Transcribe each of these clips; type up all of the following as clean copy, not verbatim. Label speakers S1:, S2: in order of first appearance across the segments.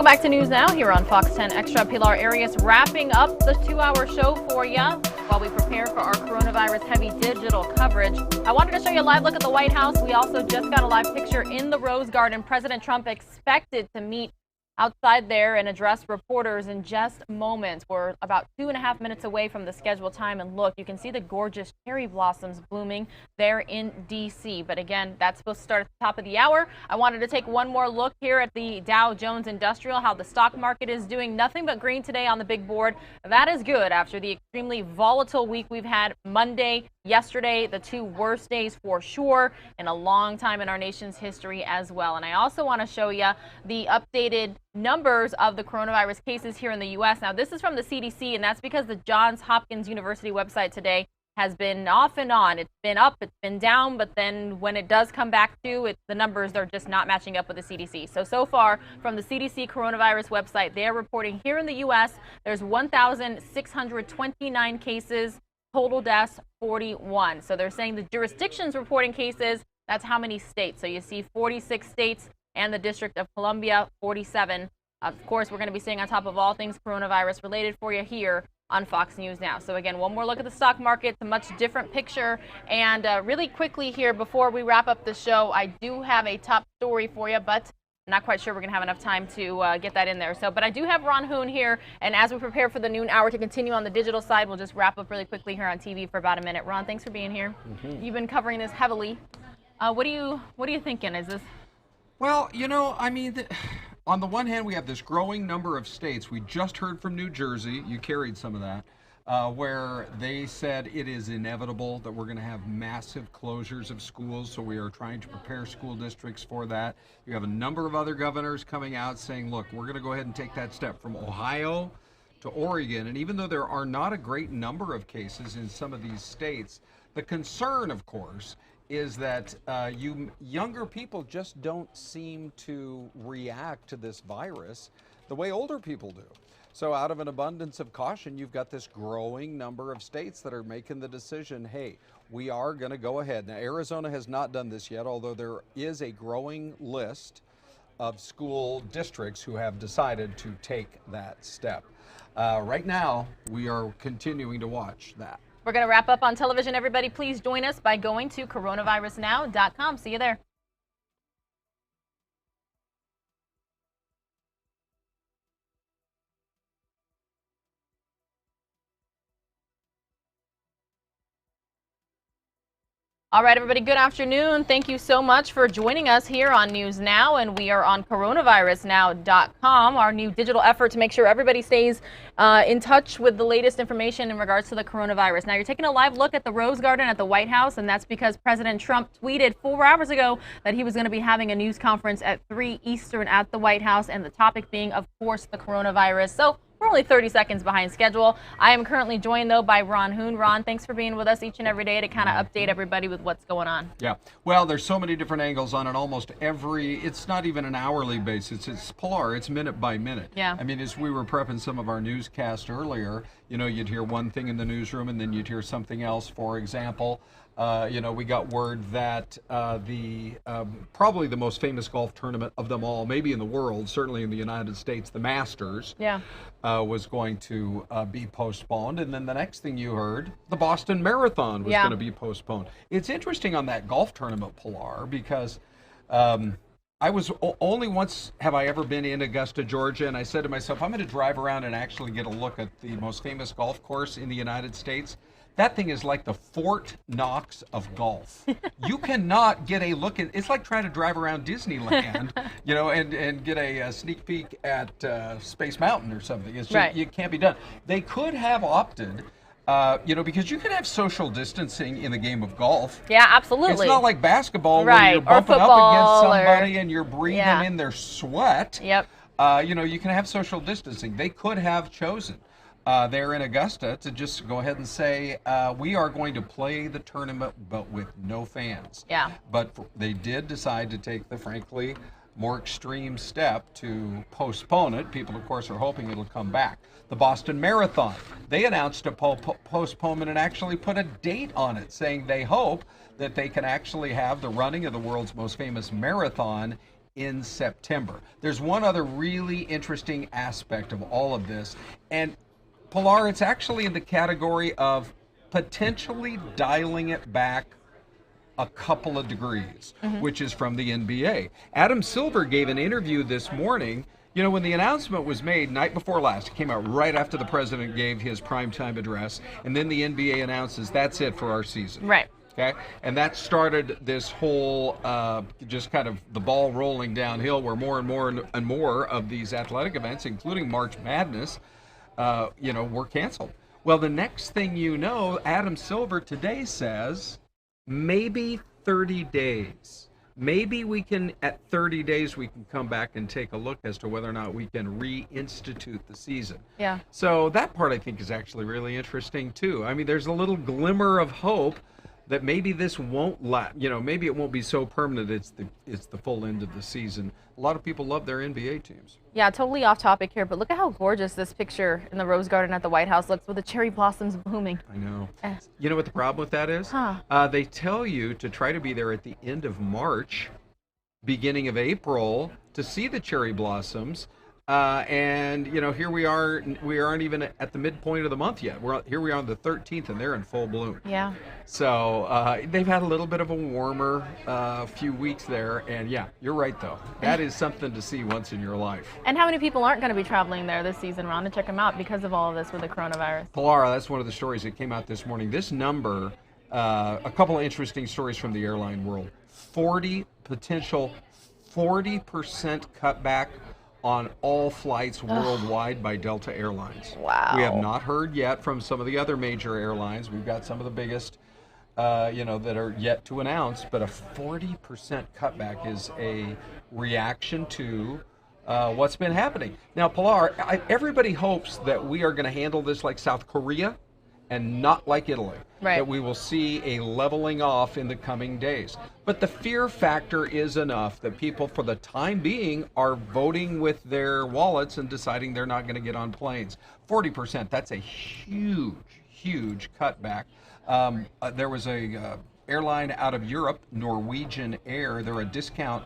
S1: Welcome back to News Now here on Fox 10 Extra. Pilar Arias wrapping up the 2-hour show for you while we prepare for our coronavirus heavy digital coverage. I wanted to show you a live look at the White House. We also just got a live picture in the Rose Garden. President Trump expected to meet outside there and address reporters in just moments. We're about 2.5 minutes away from the scheduled time, and look, you can see the gorgeous cherry blossoms blooming there in D.C. But again, that's supposed to start at the top of the hour. I wanted to take one more look here at the Dow Jones Industrial, how the stock market is doing. Nothing but green today on the big board. That is good after the extremely volatile week we've had Monday, yesterday, the two worst days for sure in a long time in our nation's history as well. And I also want to show you the updated numbers of the coronavirus cases here in the U.S. Now, this is from the CDC, and that's because the Johns Hopkins University website today has been off and on. It's been up, it's been down, but then when it does come back to it, the numbers are just not matching up with the CDC. So far from the CDC coronavirus website, they're reporting here in the U.S. there's 1,629 cases, total deaths 41. So they're saying the jurisdictions reporting cases, that's how many states. So you see 46 states and the District of Columbia, 47. Of course, we're going to be staying on top of all things coronavirus related for you here on Fox News Now. So again, one more look at the stock market. It's a much different picture. And really quickly here, before we wrap up the show, I do have a top story for you, but I'm not quite sure we're going to have enough time to get that in there. But I do have Ron Hoon here, and as we prepare for the noon hour to continue on the digital side, we'll just wrap up really quickly here on TV for about a minute. Ron, thanks for being here. You've been covering this heavily. What are you thinking? Is this?
S2: Well, you know, I mean, on the one hand, we have this growing number of states. We just heard from New Jersey. You carried some of that. Where they said it is inevitable that we're going to have massive closures of schools, so we are trying to prepare school districts for that. You have a number of other governors coming out saying, look, we're going to go ahead and take that step from Ohio to Oregon. And even though there are not a great number of cases in some of these states, the concern, of course, is that you younger people just don't seem to react to this virus the way older people do. So out of an abundance of caution, you've got this growing number of states that are making the decision, hey, we are going to go ahead. Now, Arizona has not done this yet, although there is a growing list of school districts who have decided to take that step. Right now, we are continuing to watch that.
S1: We're going to wrap up on television. Everybody, please join us by going to coronavirusnow.com. See you there. All right, everybody, good afternoon. Thank you so much for joining us here on News Now, and we are on coronavirusnow.com, our new digital effort to make sure everybody stays in touch with the latest information in regards to the coronavirus. Now, you're taking a live look at the Rose Garden at the White House, and that's because President Trump tweeted 4 hours ago that he was going to be having a news conference at 3 Eastern at the White House, and the topic being, of course, the coronavirus. So we're only 30 seconds behind schedule. I am currently joined, though, by Ron Hoon. Ron, thanks for being with us each and every day to kind of update everybody with what's going on.
S2: Yeah, well, there's so many different angles on it. Almost every, it's not even an hourly basis. It's Pilar, it's minute by minute.
S1: Yeah.
S2: I mean, as we were prepping some of our newscasts earlier, you know, you'd hear one thing in the newsroom and then you'd hear something else. For example, you know, we got word that probably the most famous golf tournament of them all, maybe in the world, certainly in the United States, the Masters, was going to be postponed. And then the next thing you heard, the Boston Marathon was going to be postponed. It's interesting on that golf tournament, Pilar, because I was only once have I ever been in Augusta, Georgia, and I said to myself, I'm going to drive around and actually get a look at the most famous golf course in the United States. That thing is like the Fort Knox of golf. You cannot get a look at, it's like trying to drive around Disneyland, you know, and get a sneak peek at Space Mountain or something. It's just, it can't be done. They could have opted, you know, because you can have social distancing in the game of golf.
S1: Yeah, absolutely.
S2: It's not like basketball where you're bumping up against somebody and you're breathing in their sweat.
S1: Yep.
S2: You know, you can have social distancing. They could have chosen there in Augusta to just go ahead and say, we are going to play the tournament, but with no fans.
S1: Yeah.
S2: But they did decide to take the, frankly, more extreme step to postpone it. People, of course, are hoping it'll come back. The Boston Marathon, they announced a postponement and actually put a date on it, saying they hope that they can actually have the running of the world's most famous marathon in September. There's one other really interesting aspect of all of this, and Pilar, it's actually in the category of potentially dialing it back a couple of degrees, which is from the NBA. Adam Silver gave an interview this morning. You know, when the announcement was made night before last, it came out right after the president gave his primetime address, and then the NBA announces that's it for our season.
S1: Right.
S2: Okay, and that started this whole just kind of the ball rolling downhill, where more and more and more of these athletic events, including March Madness, were canceled. Well, the next thing you know, Adam Silver today says maybe 30 days. Maybe we can, at 30 days, we can come back and take a look as to whether or not we can reinstitute the season.
S1: Yeah.
S2: So that part I think is actually really interesting too. I mean, there's a little glimmer of hope that maybe this won't maybe it won't be so permanent it's the full end of the season. A lot of people love their NBA teams.
S1: Yeah, totally off topic here, but look at how gorgeous this picture in the Rose Garden at the White House looks with the cherry blossoms blooming.
S2: I know. You know what the problem with that is? They tell you to try to be there at the end of March, beginning of April, to see the cherry blossoms. And here we aren't even at the midpoint of the month yet. Here we are on the 13th, and they're in full bloom.
S1: Yeah.
S2: So they've had a little bit of a warmer few weeks there, and yeah, you're right though. That is something to see once in your life.
S1: And how many people aren't going to be traveling there this season, Ron, to check them out because of all of this with the coronavirus?
S2: Pilar, that's one of the stories that came out this morning. This number, a couple of interesting stories from the airline world. 40% cutback on all flights worldwide by Delta Airlines.
S1: Wow.
S2: We have not heard yet from some of the other major airlines. We've got some of the biggest, that are yet to announce, but a 40% cutback is a reaction to what's been happening. Now, Pilar, everybody hopes that we are going to handle this like South Korea and not like Italy.
S1: Right.
S2: That we will see a leveling off in the coming days. But the fear factor is enough that people, for the time being, are voting with their wallets and deciding they're not going to get on planes. 40%, that's a huge, huge cutback. There was a airline out of Europe, Norwegian Air. They're a discount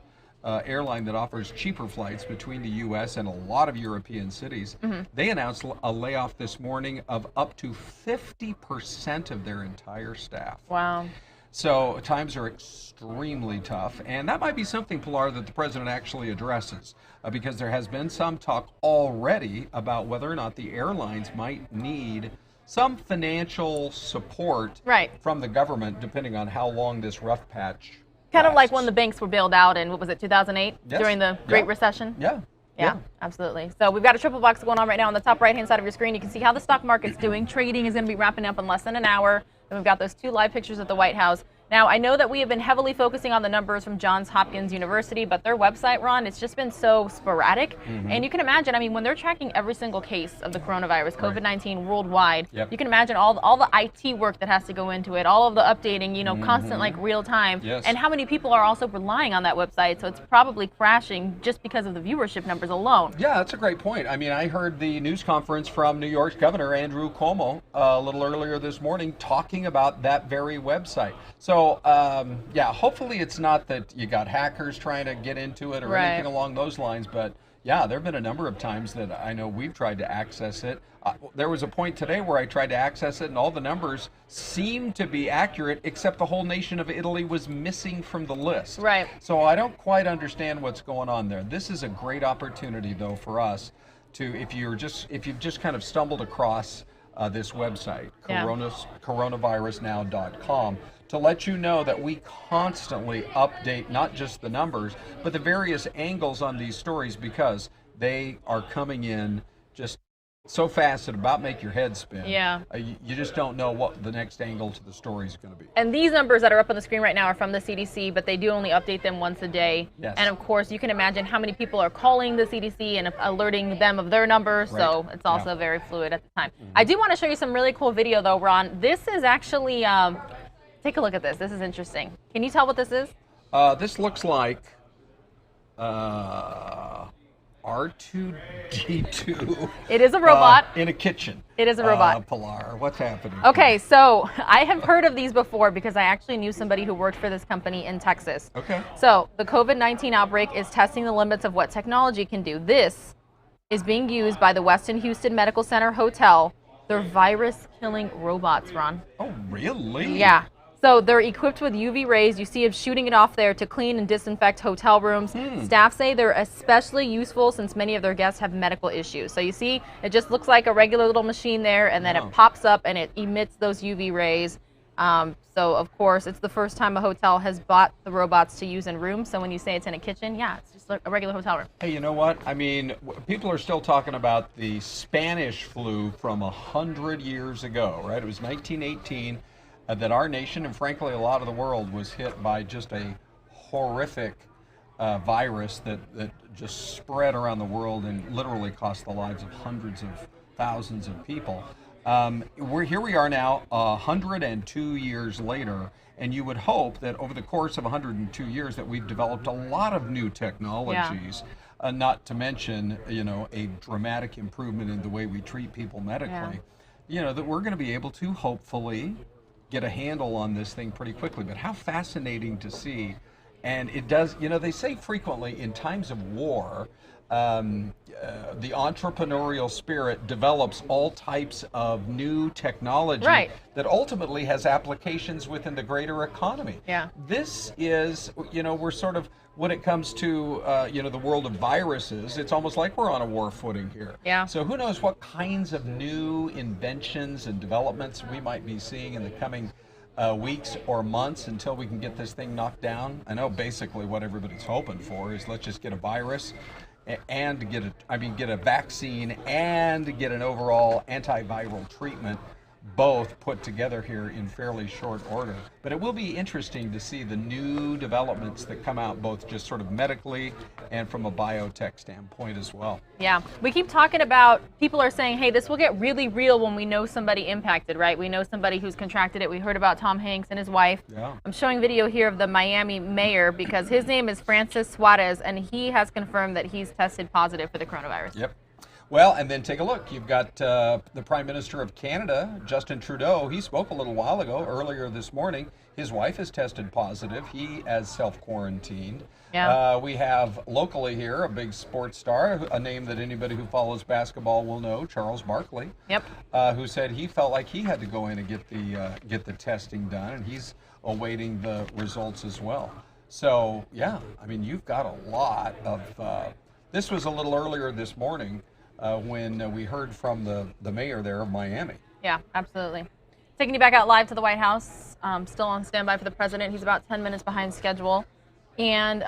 S2: airline that offers cheaper flights between the U.S. and a lot of European cities. They announced a layoff this morning of up to 50% of their entire staff.
S1: Wow.
S2: So times are extremely tough, and that might be something, Pilar, that the president actually addresses, because there has been some talk already about whether or not the airlines might need some financial support from the government, depending on how long this rough patch
S1: kind of like when the banks were bailed out in, what was it, 2008?
S2: Yes.
S1: During the Great Recession?
S2: Yeah,
S1: absolutely. So we've got a triple box going on right now on the top right-hand side of your screen. You can see how the stock market's doing. Trading is going to be wrapping up in less than an hour. And we've got those two live pictures at the White House. Now, I know that we have been heavily focusing on the numbers from Johns Hopkins University, but their website, Ron, it's just been so sporadic. And you can imagine, I mean, when they're tracking every single case of the coronavirus, COVID-19 worldwide, you can imagine all the IT work that has to go into it, all of the updating, constant, like real time, and how many people are also relying on that website. So it's probably crashing just because of the viewership numbers alone.
S2: Yeah, that's a great point. I mean, I heard the news conference from New York's Governor Andrew Cuomo a little earlier this morning talking about that very website. So, hopefully it's not that you got hackers trying to get into it or anything along those lines, but yeah, there have been a number of times that I know we've tried to access it. There was a point today where I tried to access it and all the numbers seemed to be accurate, except the whole nation of Italy was missing from the list.
S1: Right.
S2: So I don't quite understand what's going on there. This is a great opportunity, though, for us to, if you've just kind of stumbled across this website, coronavirusnow.com, to let you know that we constantly update not just the numbers, but the various angles on these stories, because they are coming in just so fast that about make your head spin.
S1: Yeah.
S2: You just don't know what the next angle to the story is going to be.
S1: And these numbers that are up on the screen right now are from the CDC, but they do only update them once a day.
S2: Yes.
S1: And of course, you can imagine how many people are calling the CDC and alerting them of their numbers.
S2: Right.
S1: So it's also very fluid at the time. I do want to show you some really cool video though, Ron. This is actually, take a look at this. This is interesting. Can you tell what this is?
S2: This looks like our R2D2.
S1: It is a robot.
S2: In a kitchen.
S1: It is a robot.
S2: Pilar, what's happening?
S1: Okay, so I have heard of these before because I actually knew somebody who worked for this company in Texas.
S2: Okay.
S1: So the COVID-19 outbreak is testing the limits of what technology can do. This is being used by the Westin Houston Medical Center Hotel. They're virus-killing robots, Ron.
S2: Oh, really?
S1: Yeah. So they're equipped with UV rays. You see them shooting it off there to clean and disinfect hotel rooms. Staff say they're especially useful since many of their guests have medical issues. So you see, it just looks like a regular little machine there, and then it pops up and it emits those UV rays. So of course, it's the first time a hotel has bought the robots to use in rooms. So when you say it's in a kitchen, yeah, it's just a regular hotel room.
S2: Hey, you know what? I mean, people are still talking about the Spanish flu from 100 years ago, right? It was 1918. That our nation, and frankly a lot of the world, was hit by just a horrific virus that just spread around the world and literally cost the lives of hundreds of thousands of people. Here we are now, 102 years later, and you would hope that over the course of 102 years that we've developed a lot of new technologies, not to mention, a dramatic improvement in the way we treat people medically, that we're going to be able to hopefully get a handle on this thing pretty quickly. But how fascinating to see. And it does, they say frequently in times of war, the entrepreneurial spirit develops all types of new technology that ultimately has applications within the greater economy.
S1: Yeah.
S2: This is, we're sort of, when it comes to, the world of viruses, it's almost like we're on a war footing here.
S1: Yeah.
S2: So who knows what kinds of new inventions and developments we might be seeing in the coming weeks or months until we can get this thing knocked down. I know basically what everybody's hoping for is let's just get a virus and get a vaccine and get an overall antiviral treatment, both put together here in fairly short order. But it will be interesting to see the new developments that come out, both just sort of medically and from a biotech standpoint as well.
S1: Yeah, we keep talking about, people are saying, hey, this will get really real when we know somebody impacted, right? We know somebody who's contracted it. We heard about Tom Hanks and his wife.
S2: Yeah.
S1: I'm showing video here of the Miami mayor because his name is Francis Suarez, and he has confirmed that he's tested positive for the coronavirus.
S2: Yep. Well, and then take a look. You've got the Prime Minister of Canada, Justin Trudeau. He spoke a little while ago, earlier this morning. His wife has tested positive. He has self-quarantined.
S1: Yeah.
S2: We have locally here a big sports star, a name that anybody who follows basketball will know, Charles Barkley.
S1: Yep.
S2: Who said he felt like he had to go in and get the testing done, and he's awaiting the results as well. So yeah, I mean, you've got a lot of. This was a little earlier this morning. When we heard from the mayor there of Miami.
S1: Yeah, absolutely. Taking you back out live to the White House, still on standby for the president. He's about 10 minutes behind schedule. And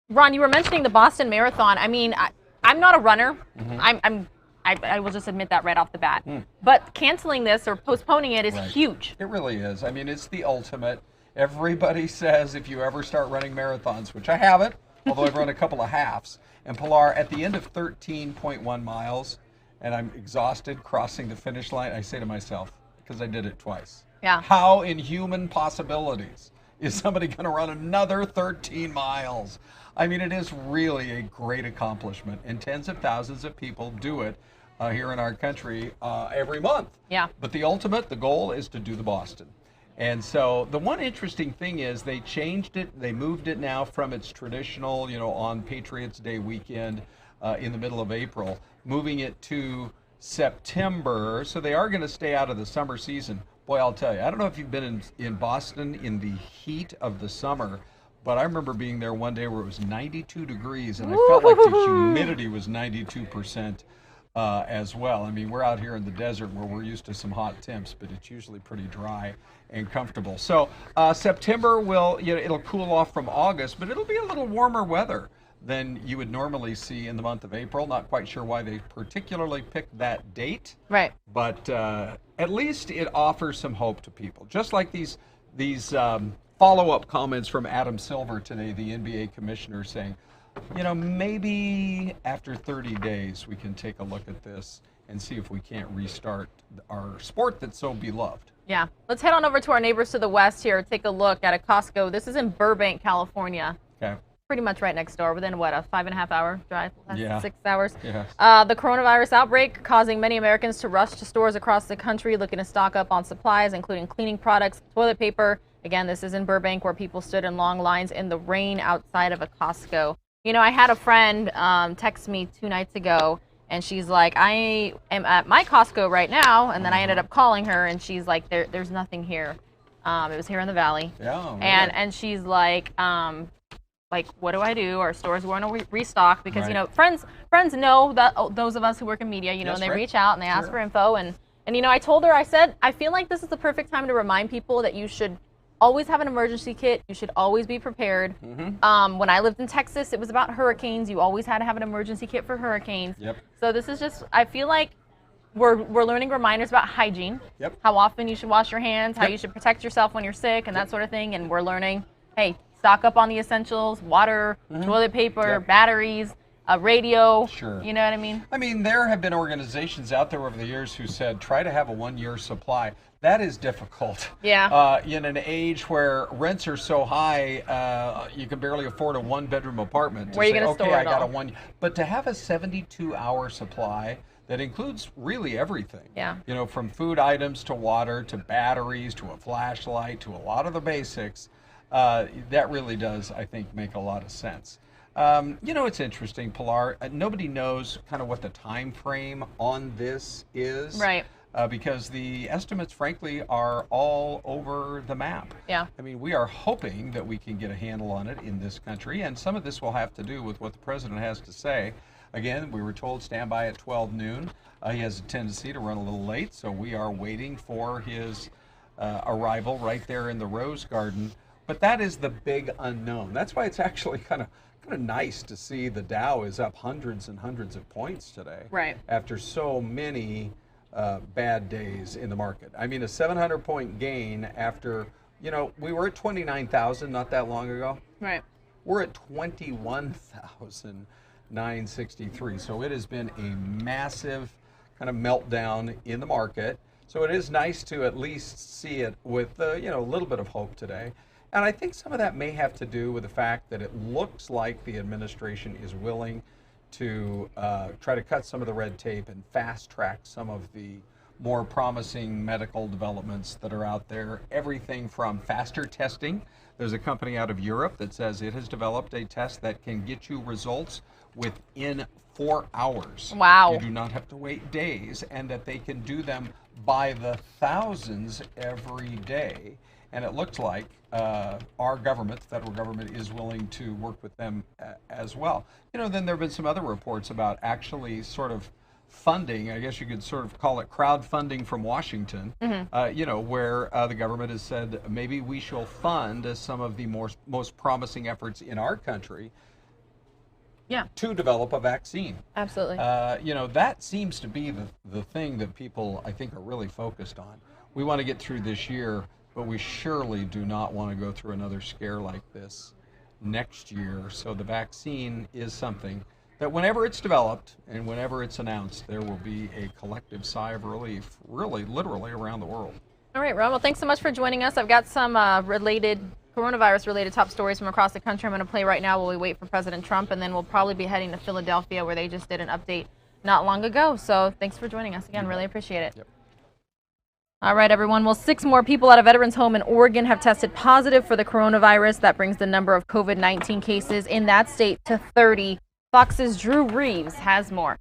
S1: Ron, you were mentioning the Boston Marathon. I mean, I'm not a runner. I will just admit that right off the bat. But canceling this or postponing it is huge.
S2: It really is. I mean, it's the ultimate. Everybody says if you ever start running marathons, which I haven't, although I've run a couple of halves. And Pilar, at the end of 13.1 miles, and I'm exhausted crossing the finish line, I say to myself, because I did it twice, how in human possibilities is somebody going to run another 13 miles? I mean, it is really a great accomplishment, and tens of thousands of people do it here in our country every month.
S1: Yeah.
S2: But the ultimate, the goal is to do the Boston. And so the one interesting thing is they changed it. They moved it now from its traditional, on Patriots Day weekend in the middle of April, moving it to September. So they are going to stay out of the summer season. Boy, I'll tell you, I don't know if you've been in Boston in the heat of the summer, but I remember being there one day where it was 92 degrees and I felt like the humidity was 92%. As well. I mean, we're out here in the desert where we're used to some hot temps, but it's usually pretty dry and comfortable. So September it'll cool off from August, but it'll be a little warmer weather than you would normally see in the month of April. Not quite sure why they particularly picked that date.
S1: Right.
S2: But at least it offers some hope to people. Just like these follow-up comments from Adam Silver today, the NBA commissioner, saying, maybe after 30 days we can take a look at this and see if we can't restart our sport that's so beloved.
S1: Yeah. Let's head on over to our neighbors to the west here. Take a look at a Costco. This is in Burbank, California.
S2: Okay.
S1: pretty much right next door, within what, a 5.5 hour drive?
S2: Yeah.
S1: 6 hours.
S2: Yes.
S1: The coronavirus outbreak causing many Americans to rush to stores across the country looking to stock up on supplies, including cleaning products, toilet paper. Again, this is in Burbank, where people stood in long lines in the rain outside of a Costco. You know, I had a friend text me 2 nights ago, and she's like, I am at my Costco right now, and then I ended up calling her, and she's like, there's nothing here. It was here in the valley.
S2: Yeah. Really?
S1: And she's like, what do I do? Our stores want to restock because, you know, friends know that those of us who work in media, you know, and they reach out and they ask for info. And, you know, I told her, I said, I feel like this is the perfect time to remind people that you should always have an emergency kit. You should always be prepared. When I lived in Texas, it was about hurricanes. You always had to have an emergency kit for hurricanes.
S2: Yep.
S1: So this is just, I feel like we're learning reminders about hygiene.
S2: Yep.
S1: How often you should wash your hands, how you should protect yourself when you're sick, and that sort of thing. And we're learning, hey, stock up on the essentials: water, toilet paper, batteries, a radio.
S2: Sure.
S1: You know what I mean?
S2: I mean, there have been organizations out there over the years who said, try to have a 1-year supply. That is difficult.
S1: Yeah.
S2: In an age where rents are so high, you can barely afford a 1-bedroom apartment.
S1: Where are you going to store it
S2: I got
S1: all?
S2: a 1. But to have a 72-hour supply that includes really everything.
S1: Yeah.
S2: You know, from food items to water to batteries to a flashlight to a lot of the basics. That really does, I think, make a lot of sense. You know, it's interesting, Pilar. Nobody knows kind of what the time frame on this is.
S1: Right.
S2: Because the estimates, frankly, are all over the map.
S1: Yeah.
S2: I mean, we are hoping that we can get a handle on it in this country, and some of this will have to do with what the president has to say. Again, we were told stand by at 12 noon. He has a tendency to run a little late, so we are waiting for his arrival right there in the Rose Garden. But that is the big unknown. That's why it's actually kind of nice to see the Dow is up hundreds and hundreds of points today.
S1: Right.
S2: After so many bad days in the market. I mean, a 700-point gain after, you know, we were at 29,000 not that long ago.
S1: Right.
S2: We're at 21,963. So it has been a massive kind of meltdown in the market. So it is nice to at least see it with, you know, a little bit of hope today. And I think some of that may have to do with the fact that it looks like the administration is willing to try to cut some of the red tape and fast track some of the more promising medical developments that are out there. Everything from faster testing. There's a company out of Europe that says it has developed a test that can get you results within 4 hours.
S1: Wow.
S2: You do not have to wait days, and that they can do them by the thousands every day. And it looks like our government, the federal government, is willing to work with them as well. You know, then there have been some other reports about actually sort of funding, I guess you could sort of call it crowdfunding from Washington, you know, where the government has said maybe we shall fund some of the most promising efforts in our country to develop a vaccine.
S1: Absolutely.
S2: You know, that seems to be the thing that people, I think, are really focused on. We want to get through this year, but we surely do not want to go through another scare like this next year. So the vaccine is something that whenever it's developed and whenever it's announced, there will be a collective sigh of relief, really, literally around the world.
S1: All right, Ron, well, thanks so much for joining us. I've got some coronavirus-related top stories from across the country I'm going to play right now while we wait for President Trump, and then we'll probably be heading to Philadelphia, where they just did an update not long ago. So thanks for joining us again. Really appreciate it.
S2: Yep.
S1: All right, everyone. Well, 6 more people at a veterans home in Oregon have tested positive for the coronavirus. That brings the number of COVID-19 cases in that state to 30. Fox's Drew Reeves has more.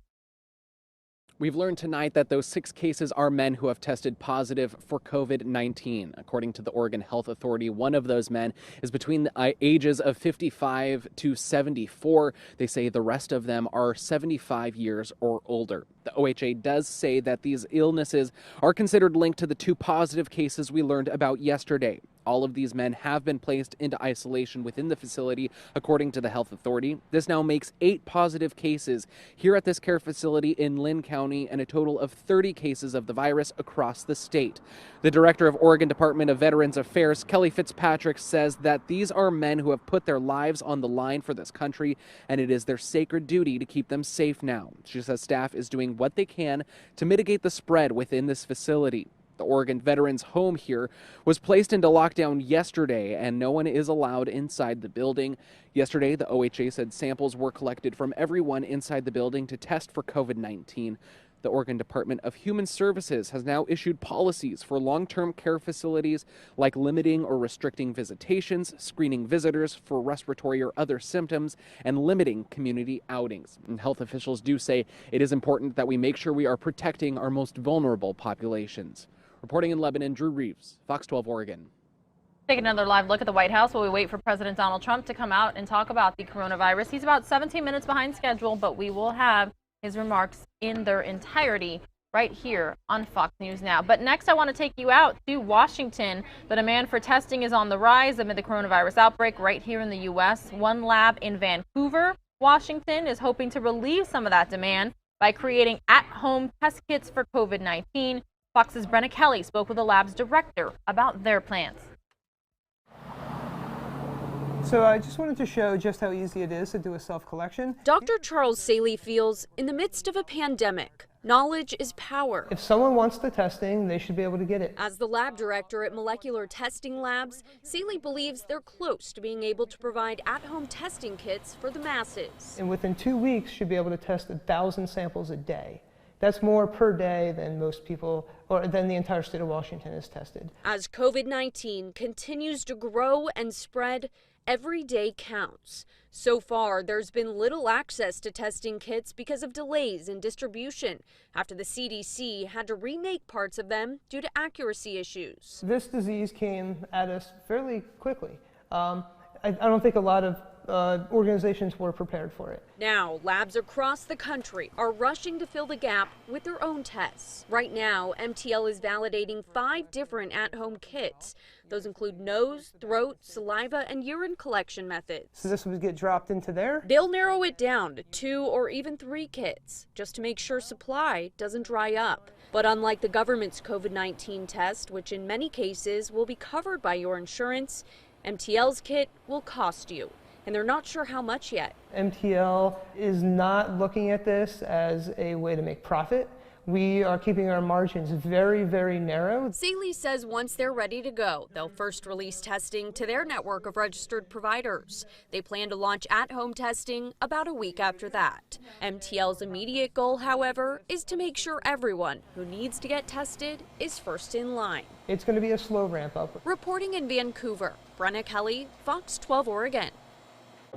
S3: We've learned tonight that those 6 cases are men who have tested positive for COVID-19. According to the Oregon Health Authority, one of those men is between the ages of 55 to 74. They say the rest of them are 75 years or older. The OHA does say that these illnesses are considered linked to the 2 positive cases we learned about yesterday. All of these men have been placed into isolation within the facility, according to the health authority. This now makes 8 positive cases here at this care facility in Lynn County and a total of 30 cases of the virus across the state. The director of Oregon Department of Veterans Affairs, Kelly Fitzpatrick, says that these are men who have put their lives on the line for this country, and it is their sacred duty to keep them safe now. She says staff is doing what they can to mitigate the spread within this facility. The Oregon veterans' home here was placed into lockdown yesterday, and no one is allowed inside the building. Yesterday, the OHA said samples were collected from everyone inside the building to test for COVID-19. The Oregon Department of Human Services has now issued policies for long-term care facilities, like limiting or restricting visitations, screening visitors for respiratory or other symptoms, and limiting community outings. And health officials do say it is important that we make sure we are protecting our most vulnerable populations. Reporting in Lebanon, Drew Reeves, Fox 12 Oregon.
S1: Take another live look at the White House while we wait for President Donald Trump to come out and talk about the coronavirus. He's about 17 minutes behind schedule, but we will have his remarks in their entirety right here on Fox News Now. But next, I want to take you out to Washington. The demand for testing is on the rise amid the coronavirus outbreak right here in the U.S. One lab in Vancouver, Washington, is hoping to relieve some of that demand by creating at-home test kits for COVID-19. Fox's Brenna Kelly spoke with the lab's director about their plans.
S4: So I just wanted to show just how easy it is to do a self-collection.
S5: Dr. Charles Saley feels in the midst of a pandemic, knowledge is power.
S4: If someone wants the testing, they should be able to get it.
S5: As the lab director at Molecular Testing Labs, Saley believes they're close to being able to provide at-home testing kits for the masses.
S4: And within 2 weeks, should be able to test 1,000 samples a day. That's more per day than most people, or than the entire state of Washington is tested.
S5: As COVID-19 continues to grow and spread, every day counts. So far, there's been little access to testing kits because of delays in distribution after the CDC had to remake parts of them due to accuracy issues.
S4: This disease came at us fairly quickly. I don't think a lot of organizations were prepared for it.
S5: Now, labs across the country are rushing to fill the gap with their own tests. Right now, MTL is validating 5 different at-home kits. Those include nose, throat, saliva, and urine collection methods.
S4: So this would get dropped into there?
S5: They'll narrow it down to 2 or even 3 kits, just to make sure supply doesn't dry up. But unlike the government's COVID-19 test, which in many cases will be covered by your insurance, MTL's kit will cost you. And they're not sure how much yet.
S4: MTL is not looking at this as a way to make profit. We are keeping our margins very, very narrow.
S5: Saley says once they're ready to go, they'll first release testing to their network of registered providers. They plan to launch at-home testing about a week after that. MTL's immediate goal, however, is to make sure everyone who needs to get tested is first in line.
S4: It's going to be a slow ramp up.
S5: Reporting in Vancouver, Brenna Kelly, Fox 12 Oregon.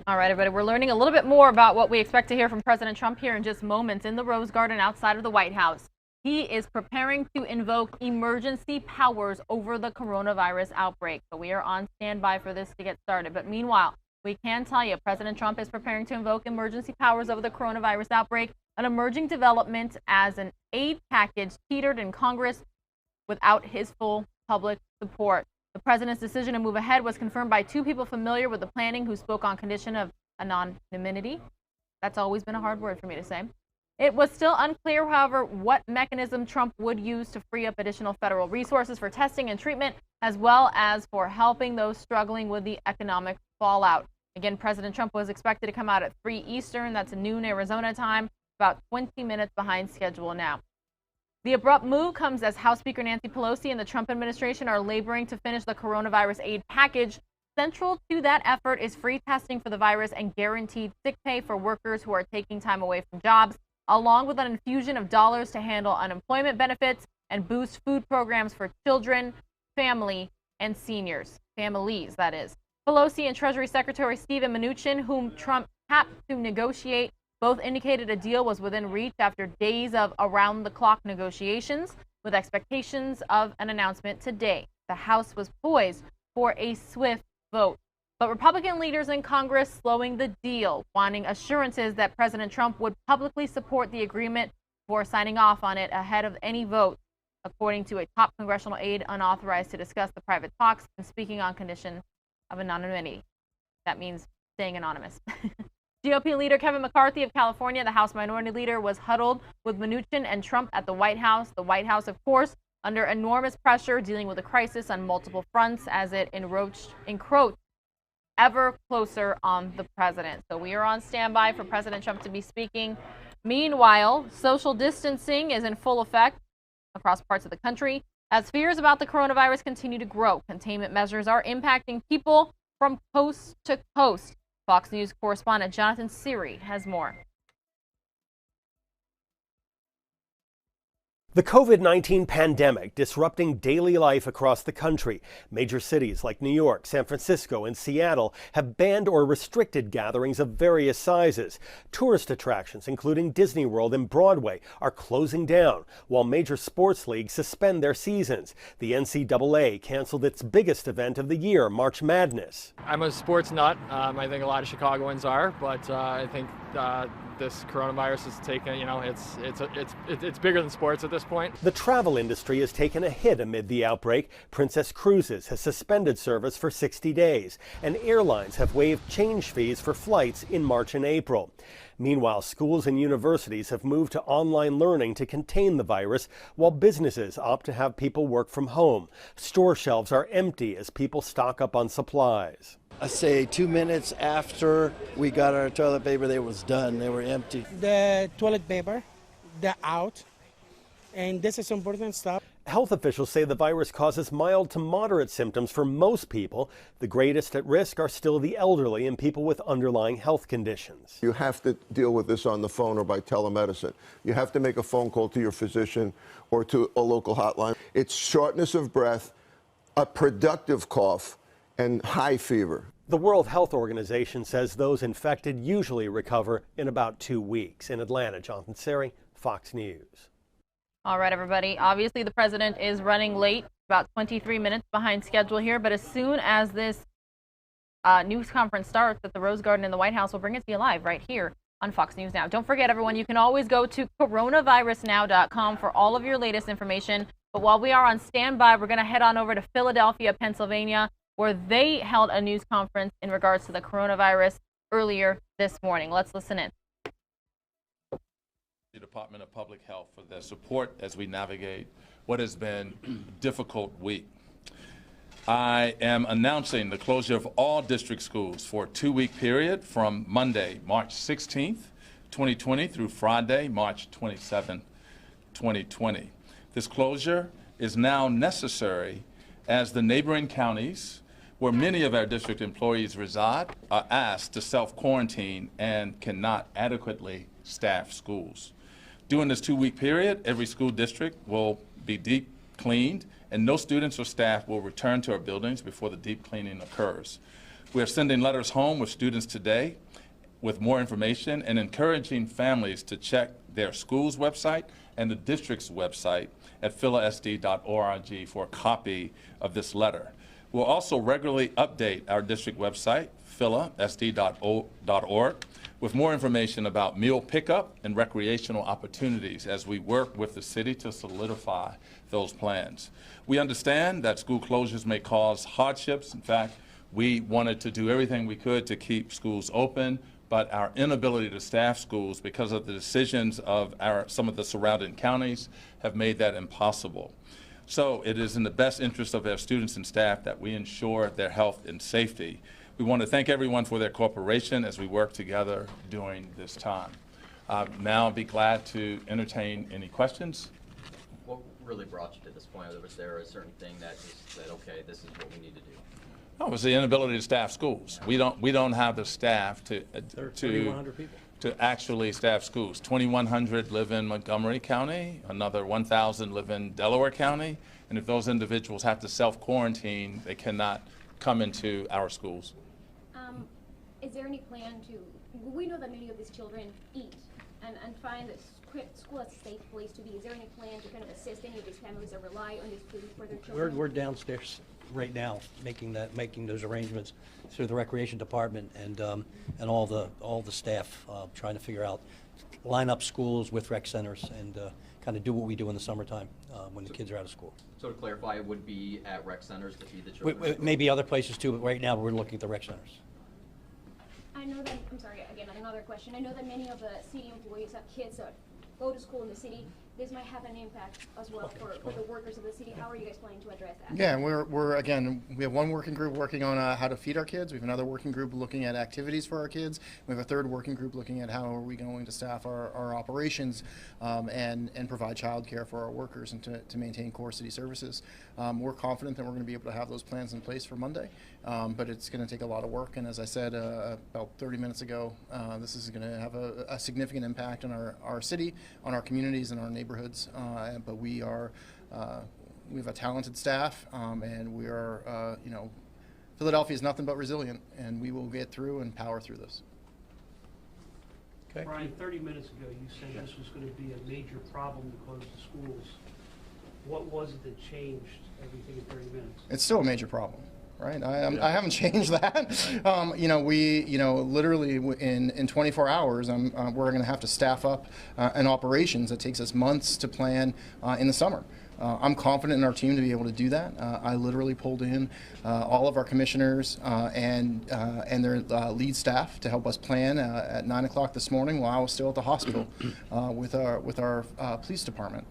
S1: All right, everybody, we're learning a little bit more about what we expect to hear from President Trump here in just moments in the Rose Garden outside of the White House. He is preparing to invoke emergency powers over the coronavirus outbreak. So we are on standby for this to get started. But meanwhile, we can tell you President Trump is preparing to invoke emergency powers over the coronavirus outbreak, an emerging development as an aid package teetered in Congress without his full public support. The president's decision to move ahead was confirmed by 2 people familiar with the planning who spoke on condition of anonymity. That's always been a hard word for me to say. It was still unclear, however, what mechanism Trump would use to free up additional federal resources for testing and treatment, as well as for helping those struggling with the economic fallout. Again, President Trump was expected to come out at 3 Eastern. That's noon Arizona time, about 20 minutes behind schedule now. The abrupt move comes as House Speaker Nancy Pelosi and the Trump administration are laboring to finish the coronavirus aid package. Central to that effort is free testing for the virus and guaranteed sick pay for workers who are taking time away from jobs, along with an infusion of dollars to handle unemployment benefits and boost food programs for children, family, and seniors. Families, that is. Pelosi and Treasury Secretary Steven Mnuchin, whom Trump tapped to negotiate, both indicated a deal was within reach after days of around-the-clock negotiations, with expectations of an announcement today. The House was poised for a swift vote, but Republican leaders in Congress slowing the deal, wanting assurances that President Trump would publicly support the agreement before signing off on it ahead of any vote, according to a top congressional aide unauthorized to discuss the private talks and speaking on condition of anonymity. That means staying anonymous. GOP leader Kevin McCarthy of California, the House Minority Leader, was huddled with Mnuchin and Trump at the White House. The White House, of course, under enormous pressure, dealing with a crisis on multiple fronts as it encroached ever closer on the president. So we are on standby for President Trump to be speaking. Meanwhile, social distancing is in full effect across parts of the country. As fears about the coronavirus continue to grow, containment measures are impacting people from coast to coast. Fox News correspondent Jonathan Siri has more.
S6: The COVID-19 pandemic disrupting daily life across the country. Major cities like New York, San Francisco, and Seattle have banned or restricted gatherings of various sizes. Tourist attractions, including Disney World and Broadway, are closing down, while major sports leagues suspend their seasons. The NCAA canceled its biggest event of the year, March Madness.
S7: I'm a sports nut. I think a lot of Chicagoans are, but I think this coronavirus has taken, it's bigger than sports at this point.
S6: The travel industry has taken a hit amid the outbreak. Princess Cruises has suspended service for 60 days, and airlines have waived change fees for flights in March and April. Meanwhile, schools and universities have moved to online learning to contain the virus, while businesses opt to have people work from home. Store shelves are empty as people stock up on supplies.
S8: I say 2 minutes after we got our toilet paper, they was done. They were empty.
S9: The toilet paper, they're out, and this is important stuff.
S6: Health officials say the virus causes mild to moderate symptoms for most people. The greatest at risk are still the elderly and people with underlying health conditions.
S10: You have to deal with this on the phone or by telemedicine. You have to make a phone call to your physician or to a local hotline. It's shortness of breath, a productive cough, and high fever.
S6: The World Health Organization says those infected usually recover in about 2 weeks. In Atlanta, Jonathan Siri, Fox News.
S1: All right, everybody. Obviously, the president is running late, about 23 minutes behind schedule here. But as soon as this news conference starts at the Rose Garden in the White House, we'll bring it to you live right here on Fox News Now. Don't forget, everyone, you can always go to coronavirusnow.com for all of your latest information. But while we are on standby, we're going to head on over to Philadelphia, Pennsylvania, where they held a news conference in regards to the coronavirus earlier this morning. Let's listen in.
S11: The Department of Public Health for their support as we navigate what has been a difficult week. I am announcing the closure of all district schools for a 2-week period from Monday, March 16th, 2020 through Friday, March 27, 2020. This closure is now necessary as the neighboring counties where many of our district employees reside are asked to self-quarantine and cannot adequately staff schools. During this 2-week period, every school district will be deep cleaned and no students or staff will return to our buildings before the deep cleaning occurs. We are sending letters home with students today with more information and encouraging families to check their school's website and the district's website at philasd.org for a copy of this letter. We'll also regularly update our district website, philasd.org, with more information about meal pickup and recreational opportunities as we work with the city to solidify those plans. We understand that school closures may cause hardships. In fact, we wanted to do everything we could to keep schools open, but our inability to staff schools because of the decisions of some of the surrounding counties have made that impossible. So it is in the best interest of our students and staff that we ensure their health and safety. We want to thank everyone for their cooperation as we work together during this time. Now I'll be glad to entertain any questions.
S12: What really brought you to this point? Was there a certain thing that just said, okay, this is what we need to do?
S11: No, it was the inability to staff schools. We don't have the staff to actually staff schools. 2,100 live in Montgomery County, another 1,000 live in Delaware County, and if those individuals have to self-quarantine, they cannot come into our schools.
S13: Is there any plan to, we know that many of these children eat and find that school as a safe place to be. Is there any plan to kind of assist any of these families that rely on these food for their children?
S14: We're downstairs right now making those arrangements through the recreation department and all the staff trying to figure out, line up schools with rec centers and kind of do what we do in the summertime when the kids are out of school.
S12: So to clarify, it would be at rec centers to feed the children?
S14: Maybe other places too, but right now we're looking at the rec centers.
S13: I know that, I'm sorry, again, another question. I know that many of the city employees have kids that go to school in the city. this might have an impact as well for the workers of the city. How are you guys planning to address that?
S15: Yeah, we have one working group working on how to feed our kids. We have another working group looking at activities for our kids. We have a third working group looking at how are we going to staff our operations and provide childcare for our workers and to maintain core city services. We're confident that we're going to be able to have those plans in place for Monday, but it's going to take a lot of work. And as I said about 30 minutes ago, this is going to have a significant impact on our city, on our communities, and our neighborhoods. But we have a talented staff, and we are, Philadelphia is nothing but resilient, and we will get through and power through this.
S16: Okay. Brian, 30 minutes ago you said this was going to be a major problem to close the schools. What was it that changed everything in 30 minutes?
S15: It's still a major problem. Right, I haven't changed that. Literally in 24 hours, we're going to have to staff up an operations that takes us months to plan in the summer. I'm confident in our team to be able to do that. I literally pulled in all of our commissioners and their lead staff to help us plan at 9 o'clock this morning while I was still at the hospital with our police department.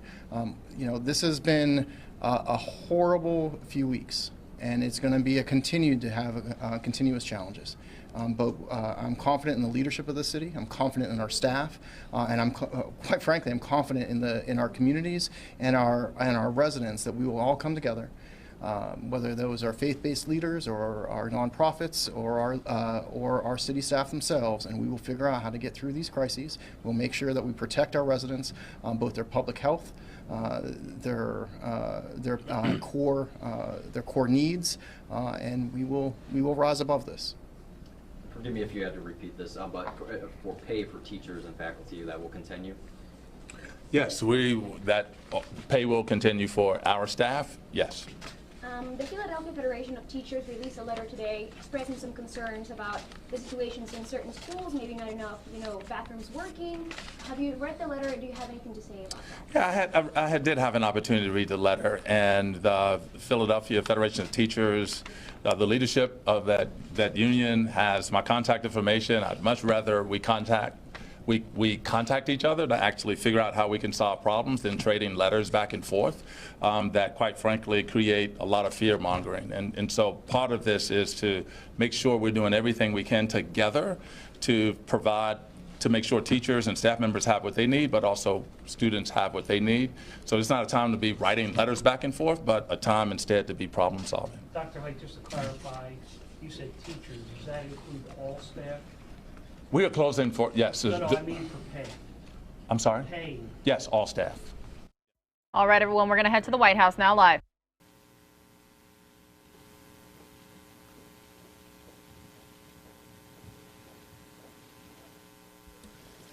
S15: This has been a horrible few weeks. And it's going to be continued to have continuous challenges. But I'm confident in the leadership of the city. I'm confident in our staff, and quite frankly, I'm confident in our communities and our residents that we will all come together, whether those are faith-based leaders or our nonprofits or our city staff themselves, and we will figure out how to get through these crises. We'll make sure that we protect our residents, both their public health, their core needs, and we will rise above this.
S12: Forgive me if you had to repeat this, but for pay for teachers and faculty, that will continue?
S11: Yes, that pay will continue for our staff, yes.
S13: The Philadelphia Federation of Teachers released a letter today expressing some concerns about the situations in certain schools, maybe not enough, bathrooms working. Have you read the letter, or do you have anything to say about that?
S11: Yeah, I did have an opportunity to read the letter, and the Philadelphia Federation of Teachers, the leadership of that union has my contact information. I'd much rather we contact each other to actually figure out how we can solve problems than trading letters back and forth that, quite frankly, create a lot of fear mongering. And so part of this is to make sure we're doing everything we can together to make sure teachers and staff members have what they need, but also students have what they need. So it's not a time to be writing letters back and forth, but a time instead to be problem solving.
S16: Dr. Hite, just to clarify, you said teachers. Does that include all staff?
S11: We are closing for, yes.
S16: No, I mean for pay.
S11: I'm sorry?
S16: Paying.
S11: Yes, all staff.
S1: All right, everyone, we're going to head to the White House now live.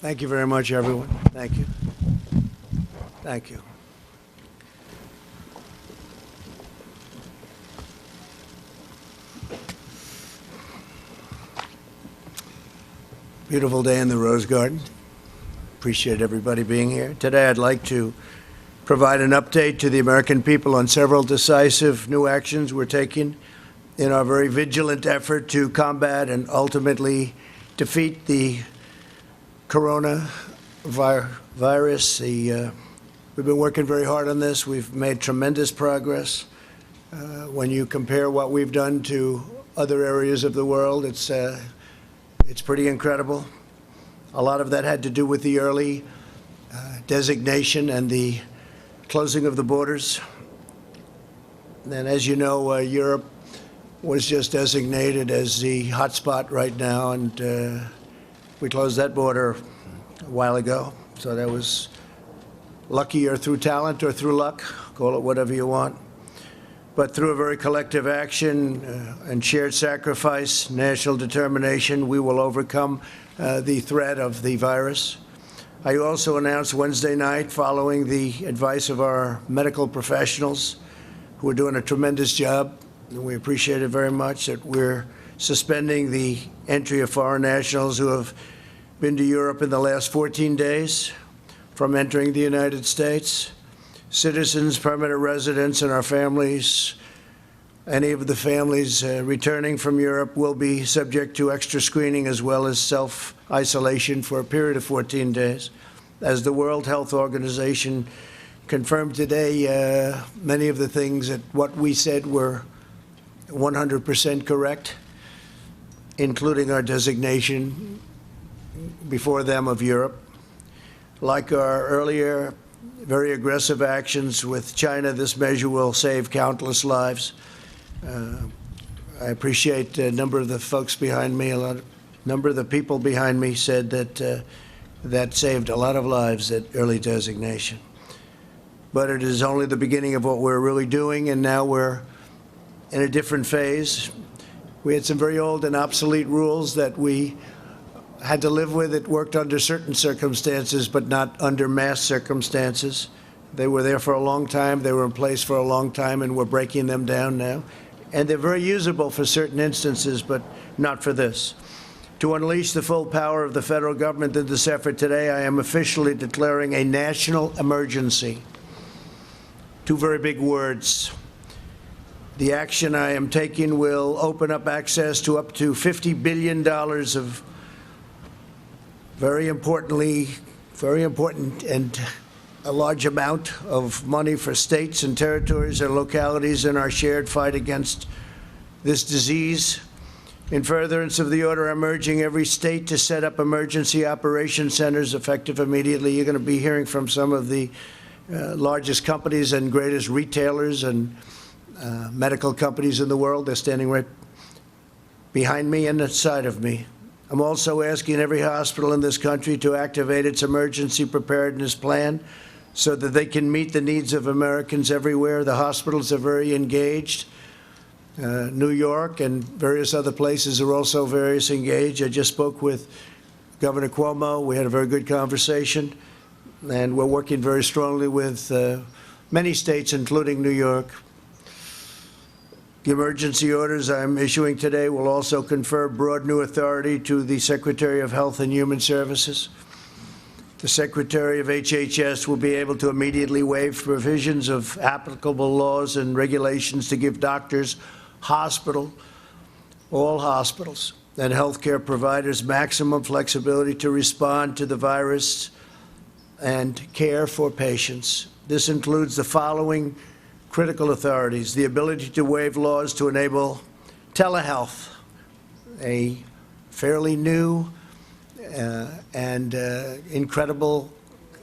S17: Thank you very much, everyone. Thank you. Thank you. Beautiful day in the Rose Garden. Appreciate everybody being here. Today I'd like to provide an update to the American people on several decisive new actions we're taking in our very vigilant effort to combat and ultimately defeat the coronavirus. We've been working very hard on this. We've made tremendous progress. When you compare what we've done to other areas of the world, it's pretty incredible. A lot of that had to do with the early designation and the closing of the borders. And as you know, Europe was just designated as the hotspot right now, and we closed that border a while ago. So that was lucky, or through talent or through luck, call it whatever you want. But through a very collective action and shared sacrifice, national determination, we will overcome the threat of the virus. I also announced Wednesday night, following the advice of our medical professionals, who are doing a tremendous job, and we appreciate it very much, that we're suspending the entry of foreign nationals who have been to Europe in the last 14 days from entering the United States. Citizens, permanent residents, and our families, any of the families returning from Europe, will be subject to extra screening as well as self-isolation for a period of 14 days. As the World Health Organization confirmed today, many of the things that what we said were 100% correct, including our designation before them of Europe. Like our earlier very aggressive actions with China, this measure will save countless lives. I appreciate a number of the folks behind me, number of the people behind me said that that saved a lot of lives, that early designation. But it is only the beginning of what we're really doing, and now we're in a different phase. We had some very old and obsolete rules that we had to live with. It worked under certain circumstances, but not under mass circumstances. They were there for a long time. They were in place for a long time, and we're breaking them down now. And they're very usable for certain instances, but not for this. To unleash the full power of the federal government in this effort today, I am officially declaring a national emergency. Two very big words. The action I am taking will open up access to up to $50 billion of very important and a large amount of money for states and territories and localities in our shared fight against this disease. In furtherance of the order, I'm urging every state to set up emergency operation centers effective immediately. You're going to be hearing from some of the largest companies and greatest retailers and medical companies in the world. They're standing right behind me and aside of me. I'm also asking every hospital in this country to activate its emergency preparedness plan so that they can meet the needs of Americans everywhere. The hospitals are very engaged. New York and various other places are also very engaged. I just spoke with Governor Cuomo. We had a very good conversation, and we're working very strongly with many states, including New York. The emergency orders I'm issuing today will also confer broad new authority to the Secretary of Health and Human Services. The Secretary of HHS will be able to immediately waive provisions of applicable laws and regulations to give doctors, all hospitals, and healthcare providers maximum flexibility to respond to the virus and care for patients. This includes the following critical authorities: the ability to waive laws to enable telehealth, a fairly new and incredible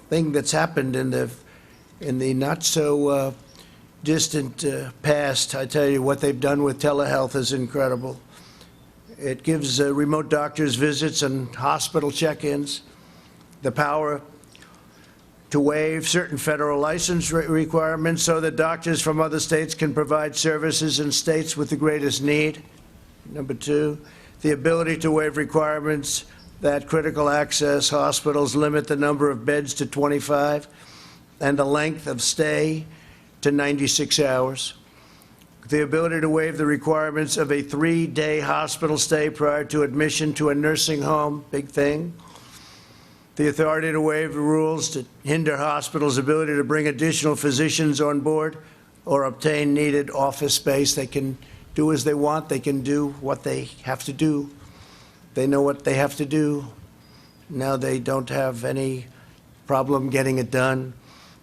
S17: thing that's happened in the not so distant past. I tell you, what they've done with telehealth is incredible. It gives remote doctors visits and hospital check-ins, the power to waive certain federal license requirements so that doctors from other states can provide services in states with the greatest need. Number two, the ability to waive requirements that critical access hospitals limit the number of beds to 25 and the length of stay to 96 hours. The ability to waive the requirements of a 3-day hospital stay prior to admission to a nursing home, big thing. The authority to waive the rules to hinder hospitals' ability to bring additional physicians on board or obtain needed office space. They can do as they want. They can do what they have to do. They know what they have to do. Now they don't have any problem getting it done.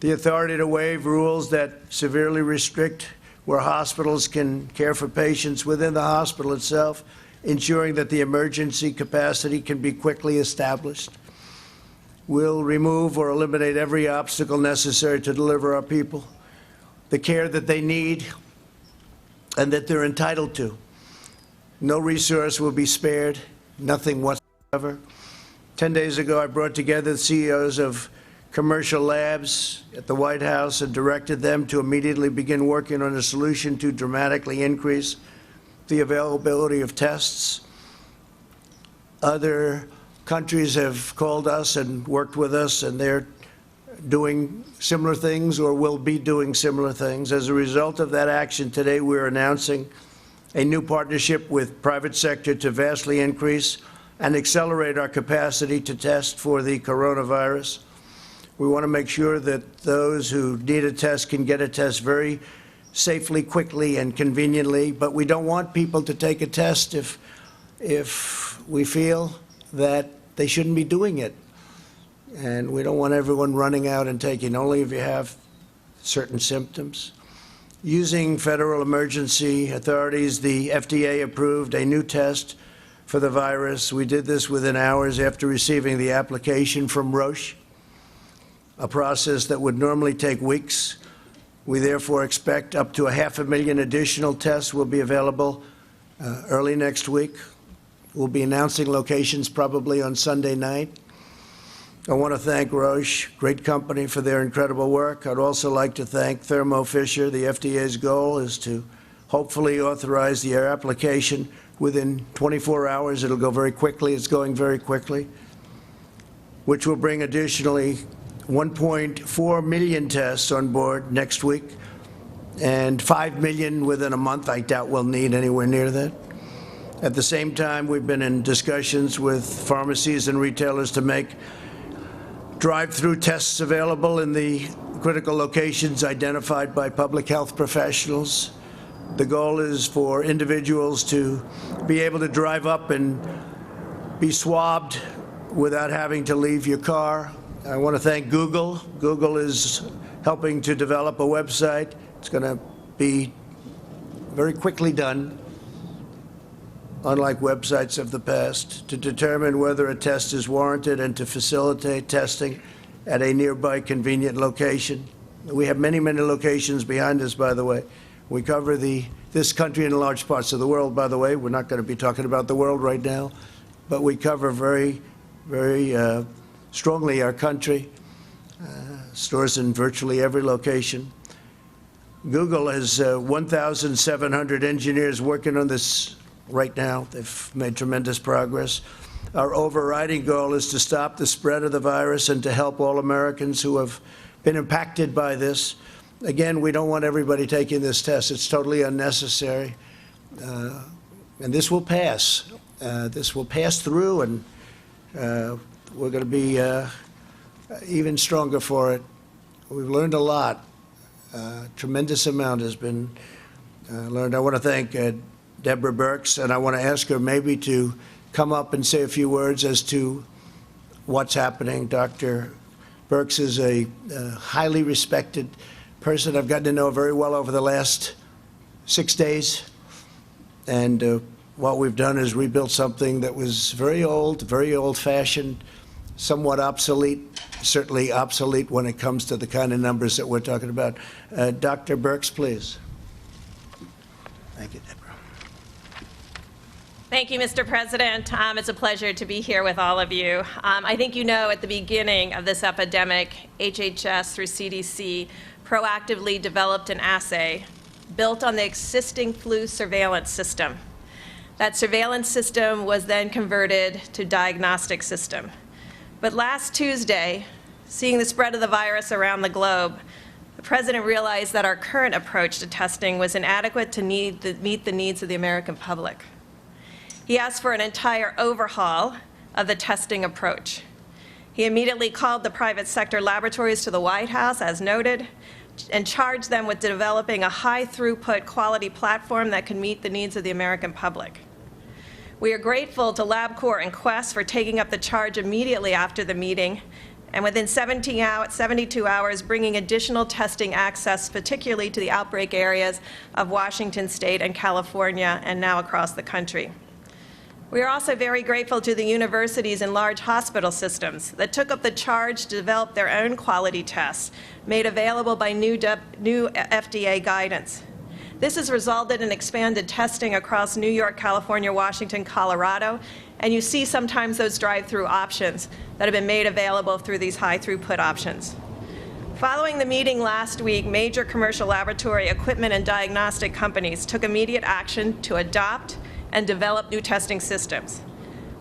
S17: The authority to waive rules that severely restrict where hospitals can care for patients within the hospital itself, ensuring that the emergency capacity can be quickly established. We'll remove or eliminate every obstacle necessary to deliver our people the care that they need and that they're entitled to. No resource will be spared, nothing whatsoever. 10 days ago, I brought together the CEOs of commercial labs at the White House and directed them to immediately begin working on a solution to dramatically increase the availability of tests. Other countries have called us and worked with us, and they're doing similar things or will be doing similar things. As a result of that action today, we're announcing a new partnership with private sector to vastly increase and accelerate our capacity to test for the coronavirus. We want to make sure that those who need a test can get a test very safely, quickly, and conveniently, but we don't want people to take a test if we feel that they shouldn't be doing it. And we don't want everyone running out and taking only if you have certain symptoms. Using federal emergency authorities, the FDA approved a new test for the virus. We did this within hours after receiving the application from Roche, a process that would normally take weeks. We therefore expect up to 500,000 additional tests will be available early next week. We'll be announcing locations probably on Sunday night. I want to thank Roche, great company, for their incredible work. I'd also like to thank Thermo Fisher. The FDA's goal is to hopefully authorize the application within 24 hours. It'll go very quickly. It's going very quickly, which will bring additionally 1.4 million tests on board next week and 5 million within a month. I doubt we'll need anywhere near that. At the same time, we've been in discussions with pharmacies and retailers to make drive-through tests available in the critical locations identified by public health professionals. The goal is for individuals to be able to drive up and be swabbed without having to leave your car. I want to thank Google. Google is helping to develop a website. It's going to be very quickly done, unlike websites of the past, to determine whether a test is warranted and to facilitate testing at a nearby convenient location. We have many, many locations behind us, by the way. We cover this country and large parts of the world, by the way. We're not going to be talking about the world right now, but we cover very, very strongly our country, stores in virtually every location. Google has 1,700 engineers working on this right now. They've made tremendous progress. Our overriding goal is to stop the spread of the virus and to help all Americans who have been impacted by this. Again, we don't want everybody taking this test. It's totally unnecessary. And this will pass. This will pass through, and we're going to be even stronger for it. We've learned a lot. Tremendous amount has been learned. I want to thank Deborah Birx, and I want to ask her maybe to come up and say a few words as to what's happening. Dr. Birx is a highly respected person I've gotten to know very well over the last 6 days. And what we've done is rebuilt something that was very old-fashioned, somewhat obsolete, certainly obsolete when it comes to the kind of numbers that we're talking about. Dr. Birx, please. Thank you, Deborah.
S18: Thank you, Mr. President. It's a pleasure to be here with all of you. I think you know at the beginning of this epidemic, HHS through CDC proactively developed an assay built on the existing flu surveillance system. That surveillance system was then converted to diagnostic system. But last Tuesday, seeing the spread of the virus around the globe, the President realized that our current approach to testing was inadequate to meet the needs of the American public. He asked for an entire overhaul of the testing approach. He immediately called the private sector laboratories to the White House, as noted, and charged them with developing a high-throughput quality platform that can meet the needs of the American public. We are grateful to LabCorp and Quest for taking up the charge immediately after the meeting, and within 72 hours, bringing additional testing access, particularly to the outbreak areas of Washington State and California, and now across the country. We are also very grateful to the universities and large hospital systems that took up the charge to develop their own quality tests, made available by new FDA guidance. This has resulted in expanded testing across New York, California, Washington, Colorado, and you see sometimes those drive-through options that have been made available through these high-throughput options. Following the meeting last week, major commercial laboratory equipment and diagnostic companies took immediate action to adopt and develop new testing systems.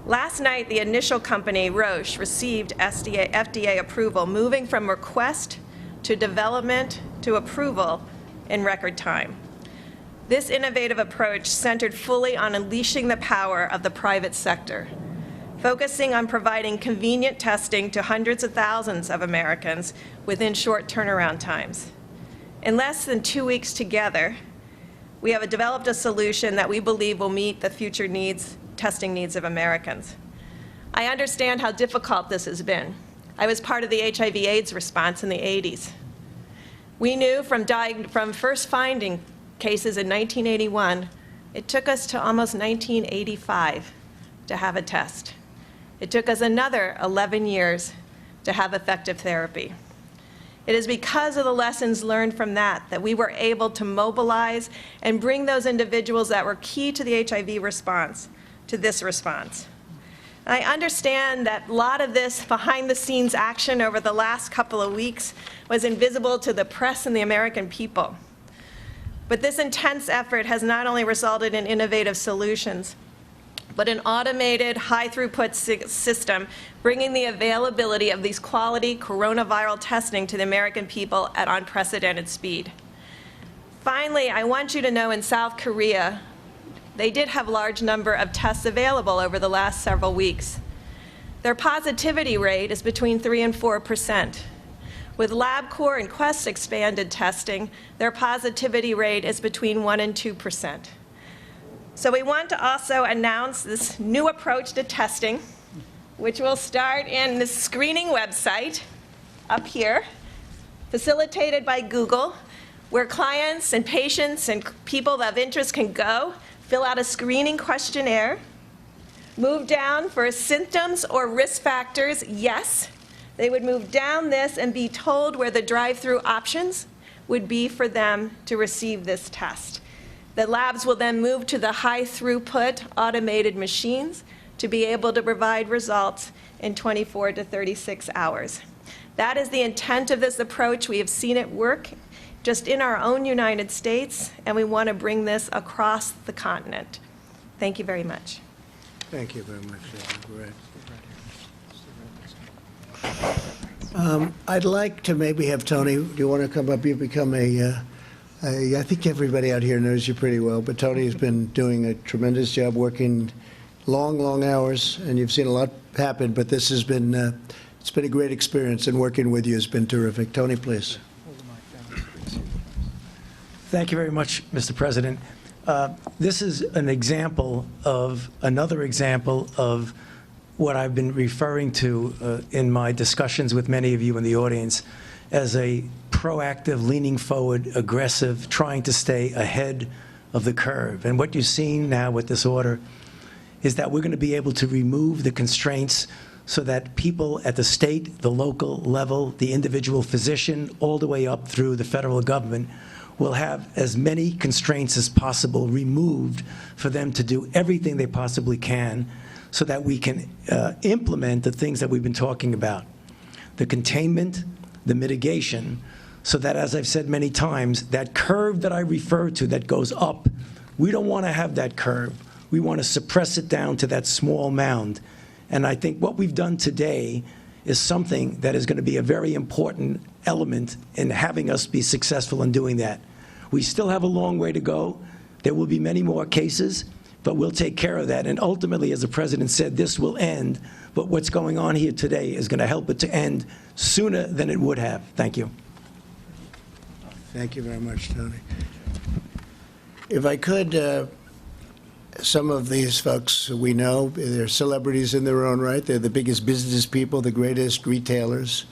S18: Last night, the initial company, Roche, received FDA approval, moving from request to development to approval in record time. This innovative approach centered fully on unleashing the power of the private sector, focusing on providing convenient testing to hundreds of thousands of Americans within short turnaround times. In less than 2 weeks together, we have developed a solution that we believe will meet the future needs, testing needs of Americans. I understand how difficult this has been. I was part of the HIV/AIDS response in the 80s. We knew from first finding cases in 1981, it took us to almost 1985 to have a test. It took us another 11 years to have effective therapy. It is because of the lessons learned from that we were able to mobilize and bring those individuals that were key to the HIV response to this response. I understand that a lot of this behind-the-scenes action over the last couple of weeks was invisible to the press and the American people. But this intense effort has not only resulted in innovative solutions, but an automated, high-throughput system bringing the availability of these quality coronavirus testing to the American people at unprecedented speed. Finally, I want you to know in South Korea, they did have a large number of tests available over the last several weeks. Their positivity rate is between 3% and 4%. With LabCorp and Quest expanded testing, their positivity rate is between 1% and 2%. So we want to also announce this new approach to testing, which will start in the screening website up here, facilitated by Google, where clients and patients and people of interest can go, fill out a screening questionnaire, move down for symptoms or risk factors, yes. They would move down this and be told where the drive-through options would be for them to receive this test. The labs will then move to the high-throughput automated machines to be able to provide results in 24 to 36 hours. That is the intent of this approach. We have seen it work just in our own United States, and we want to bring this across the continent. Thank you very much.
S17: Thank you very much, Greg. I'd like to maybe have Tony, do you want to come up? You've become I think everybody out here knows you pretty well, but Tony has been doing a tremendous job working long hours, and you've seen a lot happen, but this has been, it's been a great experience, and working with you has been terrific. Tony, please.
S19: Thank you very much, Mr. President. This is an example of, another example of what I've been referring to in my discussions with many of you in the audience as a proactive, leaning forward, aggressive, trying to stay ahead of the curve. And what you're seeing now with this order is that we're going to be able to remove the constraints so that people at the state, the local level, the individual physician, all the way up through the federal government will have as many constraints as possible removed for them to do everything they possibly can so that we can implement the things that we've been talking about. The containment, the mitigation, so that, as I've said many times, that curve that I refer to that goes up, we don't want to have that curve. We want to suppress it down to that small mound. And I think what we've done today is something that is going to be a very important element in having us be successful in doing that. We still have a long way to go. There will be many more cases, but we'll take care of that. And ultimately, as the President said, this will end. But what's going on here today is going to help it to end sooner than it would have. Thank you.
S17: Thank you very much, Tony. If I could, some of these folks we know, they're celebrities in their own right. They're the biggest business people, the greatest retailers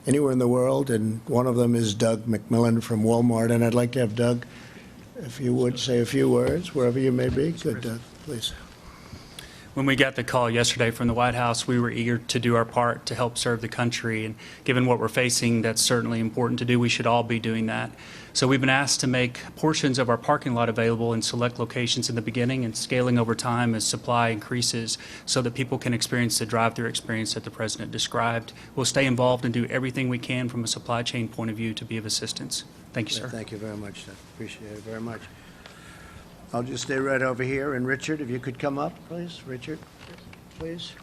S17: anywhere in the world, and one of them is Doug McMillan from Walmart. And I'd like to have Doug, if you would, say a few words, wherever you may be. Good, Doug, please.
S20: When we got the call yesterday from the White House, we were eager to do our part to help serve the country. And given what we're facing, that's certainly important to do. We should all be doing that. So we've been asked to make portions of our parking lot available in select locations in the beginning and scaling over time as supply increases so that people can experience the drive-through experience that the President described. We'll stay involved and do everything we can from a supply chain point of view to be of assistance. Thank you, sir.
S17: Thank you very much, Doug. Appreciate it very much. I'll just stay right over here. And Richard, if you could come up, please. Richard, please.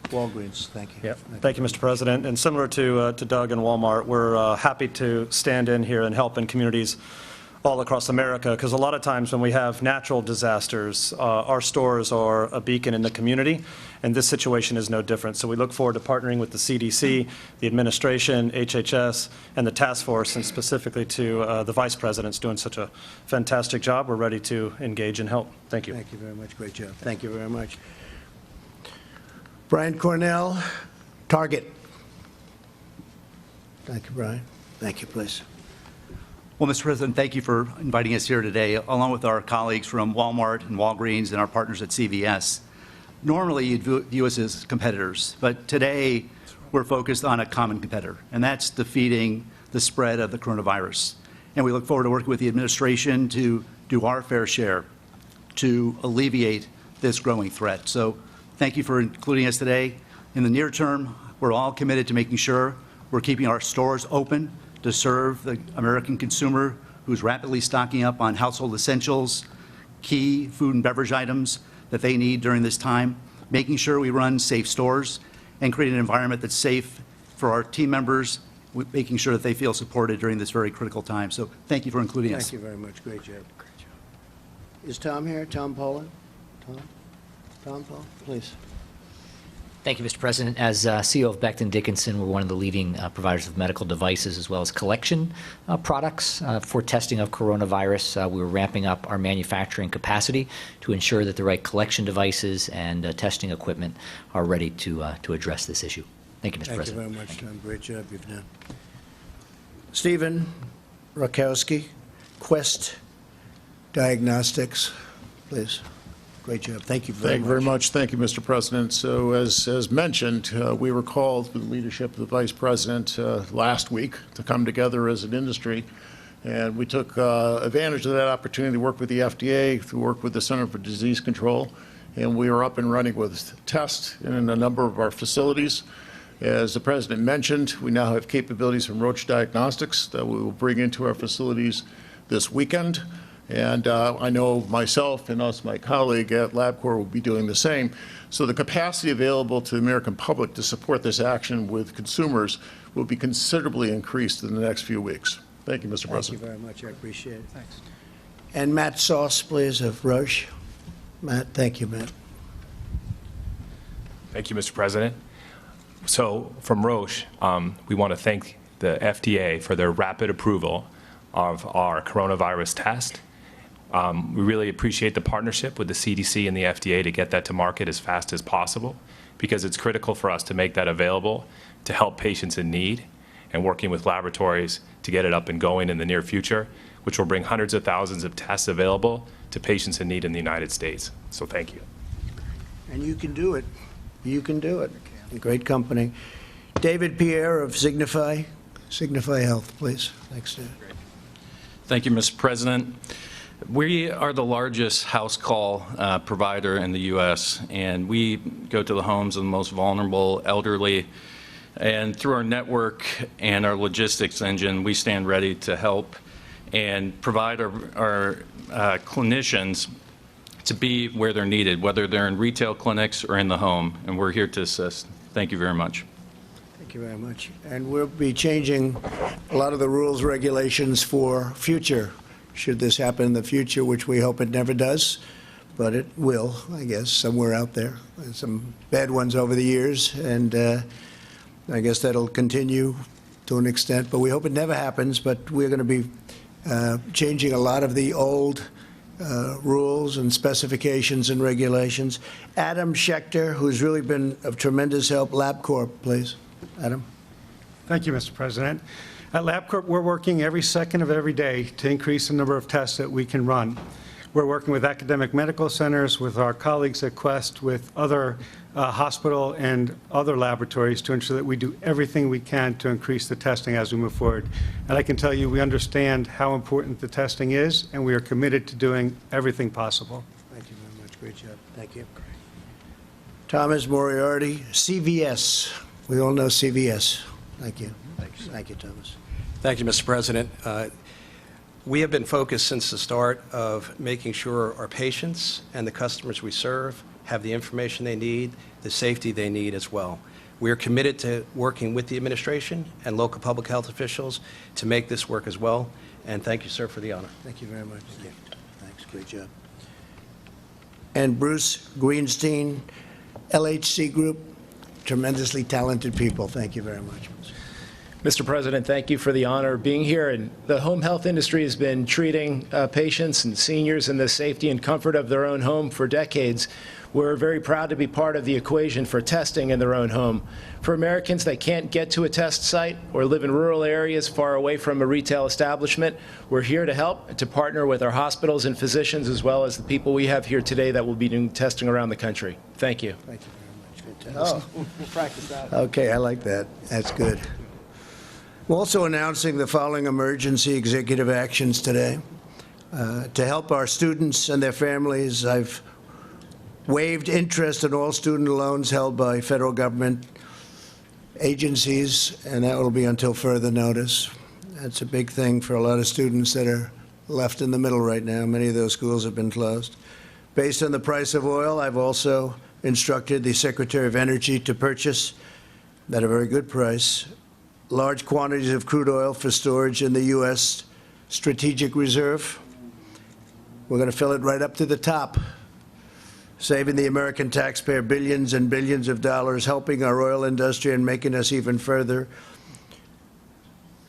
S17: Walgreens, thank you.
S21: Yep. Thank you, Mr. President. And similar to Doug and Walmart, we're happy to stand in here and help in communities all across America, because a lot of times when we have natural disasters, our stores are a beacon in the community, and this situation is no different. So we look forward to partnering with the CDC, the administration, HHS, and the task force, and specifically to the Vice President's doing such a fantastic job. We're ready to engage and help. Thank you.
S17: Thank you very much. Great job. Thank you very much. Brian Cornell, Target. Thank you, Brian. Thank you, please.
S2: Well, Mr. President, thank you for inviting us here today, along with our colleagues from Walmart and Walgreens and our partners at CVS. Normally, you'd view us as competitors, but today we're focused on a common competitor, and that's defeating the spread of the coronavirus. And we look forward to working with the administration to do our fair share to alleviate this growing threat. So thank you for including us today. In the near term, we're all committed to making sure we're keeping our stores open to serve the American consumer who's rapidly stocking up on household essentials, key food and beverage items that they need during this time, making sure we run safe stores and create an environment that's safe for our team members, making sure that they feel supported during this very critical time. So thank you for including us.
S17: Thank you very much. Great job. Great job. Is Tom here? Tom Poland? Tom Poland, please.
S22: Thank you, Mr. President. As CEO of Becton Dickinson, we're one of the leading providers of medical devices as well as collection products for testing of coronavirus. We're ramping up our manufacturing capacity to ensure that the right collection devices and testing equipment are ready to address this issue. Thank you, Mr. President.
S17: Thank you very much, Tom. Great job you've done. Stephen Rakowski, Quest Diagnostics, please. Great job. Thank you very much.
S23: Thank you, Mr. President. So as mentioned, we were called with the leadership of the Vice President last week to come together as an industry. And we took advantage of that opportunity to work with the FDA, to work with the Center for Disease Control. And we are up and running with tests in a number of our facilities. As the President mentioned, we now have capabilities from Roche Diagnostics that we will bring into our facilities this weekend. And I know myself and my colleague at LabCorp will be doing the same. So the capacity available to the American public to support this action with consumers will be considerably increased in the next few weeks. Thank you, Mr. President.
S17: Thank you very much. I appreciate it. Thanks. And Matt Sauce, please, of Roche. Matt, thank you, Matt.
S24: Thank you, Mr. President. So from Roche, we want to thank the FDA for their rapid approval of our coronavirus test. We really appreciate the partnership with the CDC and the FDA to get that to market as fast as possible, because it's critical for us to make that available to help patients in need, and working with laboratories to get it up and going in the near future, which will bring hundreds of thousands of tests available to patients in need in the United States. So thank you.
S17: And you can do it. You can do it. Great company. David Pierre of Signify Health, please. Thanks, Dave.
S25: Thank you, Mr. President. We are the largest house call provider in the U.S., and we go to the homes of the most vulnerable elderly. And through our network and our logistics engine, we stand ready to help and provide our clinicians to be where they're needed, whether they're in retail clinics or in the home, and we're here to assist. Thank you very much.
S17: Thank you very much. And we'll be changing a lot of the rules, regulations for future, should this happen in the future, which we hope it never does, but it will, I guess, somewhere out there. There's some bad ones over the years, and I guess that'll continue to an extent, but we hope it never happens. But we're going to be changing a lot of the old rules and specifications and regulations. Adam Schechter, who's really been of tremendous help, LabCorp, please. Adam.
S26: Thank you, Mr. President. At LabCorp, we're working every second of every day to increase the number of tests that we can run. We're working with academic medical centers, with our colleagues at Quest, with other hospital and other laboratories to ensure that we do everything we can to increase the testing as we move forward. And I can tell you we understand how important the testing is, and we are committed to doing everything possible.
S17: Thank you very much. Great job. Thank you. Thomas Moriarty, CVS. We all know CVS. Thank you. Thank you, Thomas.
S27: Thank you, Mr. President. We have been focused since the start of making sure our patients and the customers we serve have the information they need, the safety they need as well. We are committed to working with the administration and local public health officials to make this work as well. And thank you, sir, for the honor.
S17: Thank you very much. Thank you. Thanks. Great job. And Bruce Greenstein, LHC Group, tremendously talented people. Thank you very much.
S28: Mr. President, thank you for the honor of being here. And the home health industry has been treating patients and seniors in the safety and comfort of their own home for decades. We're very proud to be part of the equation for testing in their own home. For Americans that can't get to a test site or live in rural areas far away from a retail establishment, we're here to help, to partner with our hospitals and physicians as well as the people we have here today that will be doing testing around the country. Thank you.
S17: Thank you very much. Fantastic.
S28: Oh, we'll practice that.
S17: Okay, I like that. That's good. We're also announcing the following emergency executive actions today. To help our students and their families, I've waived interest on all student loans held by federal government agencies, and that will be until further notice. That's a big thing for a lot of students that are left in the middle right now. Many of those schools have been closed. Based on the price of oil, I've also instructed the Secretary of Energy to purchase, at a very good price, large quantities of crude oil for storage in the U.S. Strategic Reserve. We're going to fill it right up to the top, saving the American taxpayer billions and billions of dollars, helping our oil industry and making us even further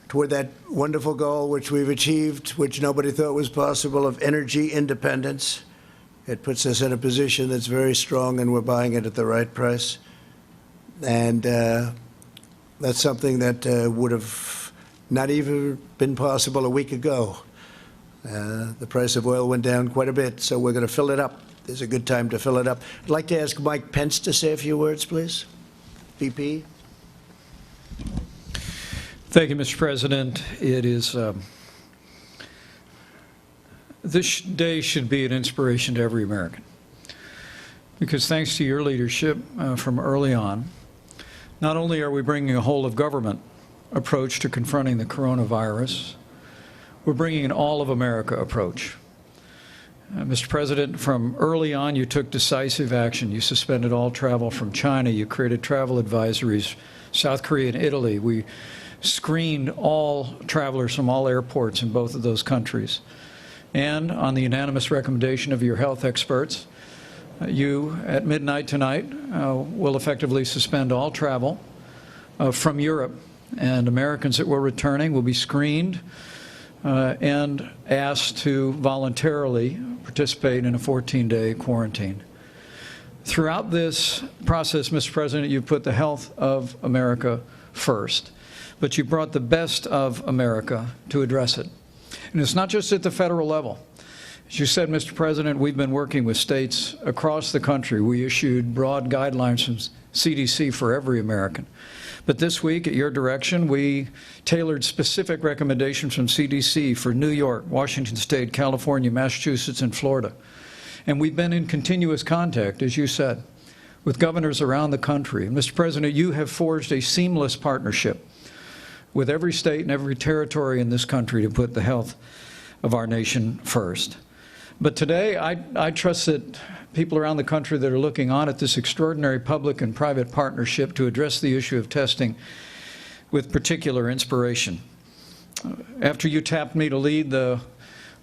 S17: toward that wonderful goal which we've achieved, which nobody thought was possible, of energy independence. It puts us in a position that's very strong, and we're buying it at the right price. And that's something that would have not even been possible a week ago. The price of oil went down quite a bit, so we're going to fill it up. There's a good time to fill it up. I'd like to ask Mike Pence to say a few words, please. VP.
S3: Thank you, Mr. President. It is this day should be an inspiration to every American, because thanks to your leadership from early on, not only are we bringing a whole of government approach to confronting the coronavirus, we're bringing an all of America approach. Mr. President, from early on, you took decisive action. You suspended all travel from China. You created travel advisories, South Korea and Italy. We screened all travelers from all airports in both of those countries. And on the unanimous recommendation of your health experts, you, at midnight tonight, will effectively suspend all travel from Europe. And Americans that were returning will be screened and asked to voluntarily participate in a 14-day quarantine. Throughout this process, Mr. President, you put the health of America first, but you brought the best of America to address it. And it's not just at the federal level. As you said, Mr. President, we've been working with states across the country. We issued broad guidelines from CDC for every American. But this week, at your direction, we tailored specific recommendations from CDC for New York, Washington State, California, Massachusetts, and Florida. And we've been in continuous contact, as you said, with governors around the country. And Mr. President, you have forged a seamless partnership with every state and every territory in this country to put the health of our nation first. But today, I trust that people around the country that are looking on at this extraordinary public and private partnership to address the issue of testing with particular inspiration. After you tapped me to lead the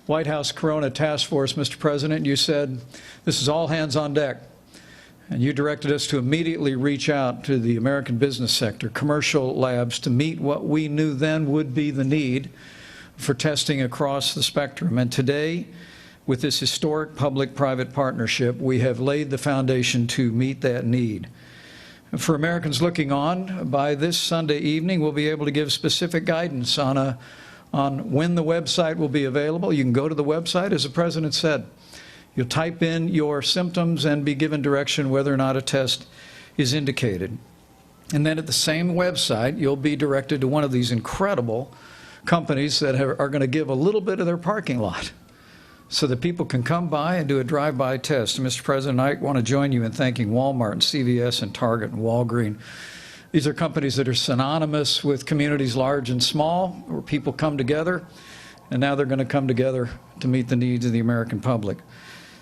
S3: White House Corona Task Force, Mr. President, you said, this is all hands on deck. And you directed us to immediately reach out to the American business sector, commercial labs, to meet what we knew then would be the need for testing across the spectrum. And today, with this historic public-private partnership, we have laid the foundation to meet that need. For Americans looking on, by this Sunday evening, we'll be able to give specific guidance on when the website will be available. You can go to the website, as the President said. You'll type in your symptoms and be given direction whether or not a test is indicated. And then at the same website, you'll be directed to one of these incredible companies that are going to give a little bit of their parking lot so that people can come by and do a drive-by test. And Mr. President, I want to join you in thanking Walmart and CVS and Target and Walgreens. These are companies that are synonymous with communities large and small, where people come together, and now they're going to come together to meet the needs of the American public.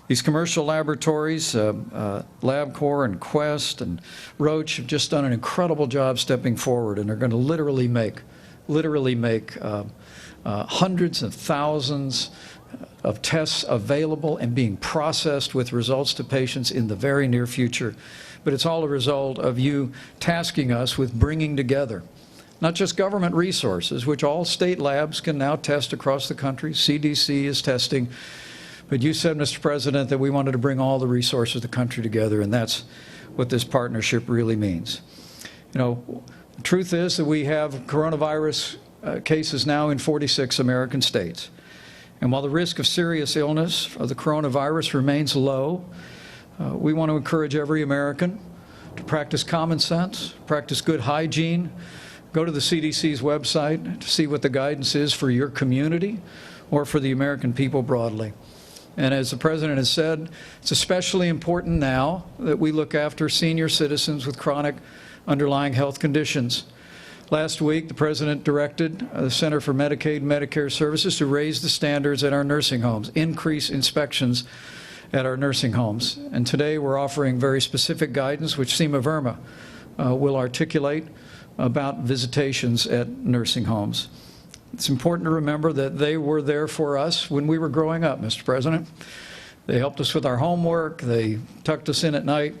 S3: These commercial laboratories, LabCorp and Quest and Roche, have just done an incredible job stepping forward, and they're going to literally make hundreds of thousands of tests available and being processed with results to patients in the very near future. But it's all a result of you tasking us with bringing together not just government resources, which all state labs can now test across the country. CDC is testing, But you said, Mr. President, that we wanted to bring all the resources of the country together, and that's what this partnership really means. You know, the truth is that we have coronavirus cases now in 46 American states. And while the risk of serious illness of the coronavirus remains low, we want to encourage every American to practice common sense, practice good hygiene, go to the CDC's website to see what the guidance is for your community or for the American people broadly. And as the President has said, it's especially important now that we look after senior citizens with chronic underlying health conditions. Last week, the President directed the Center for Medicaid and Medicare Services to raise the standards at our nursing homes, increase inspections at our nursing homes. And today we're offering very specific guidance, which FEMA will articulate about visitations at nursing homes. It's important to remember that they were there for us when we were growing up, Mr. President. They helped us with our homework. They tucked us in at night.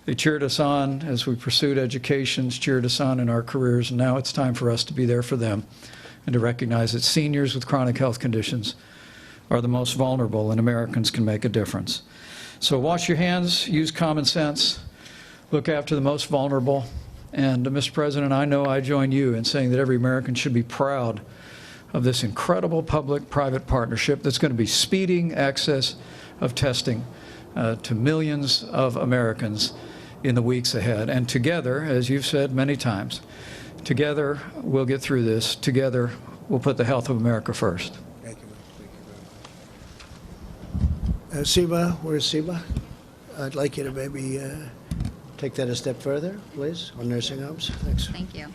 S3: They cheered us on as we pursued education, cheered us on in our careers, and now it's time for us to be there for them and to recognize that seniors with chronic health conditions are the most vulnerable, and Americans can make a difference. So wash your hands, use common sense, look after the most vulnerable, and Mr. President, I know I join you in saying that every American should be proud of this incredible public-private partnership that's going to be speeding access of testing to millions of Americans in the weeks ahead. And together, as you've said many times, together we'll get through this. Together we'll put the health of America first.
S17: Thank you. Seema, where's Seema? I'd like you to maybe take that a step further, please, on nursing homes. Thanks.
S4: Thank you.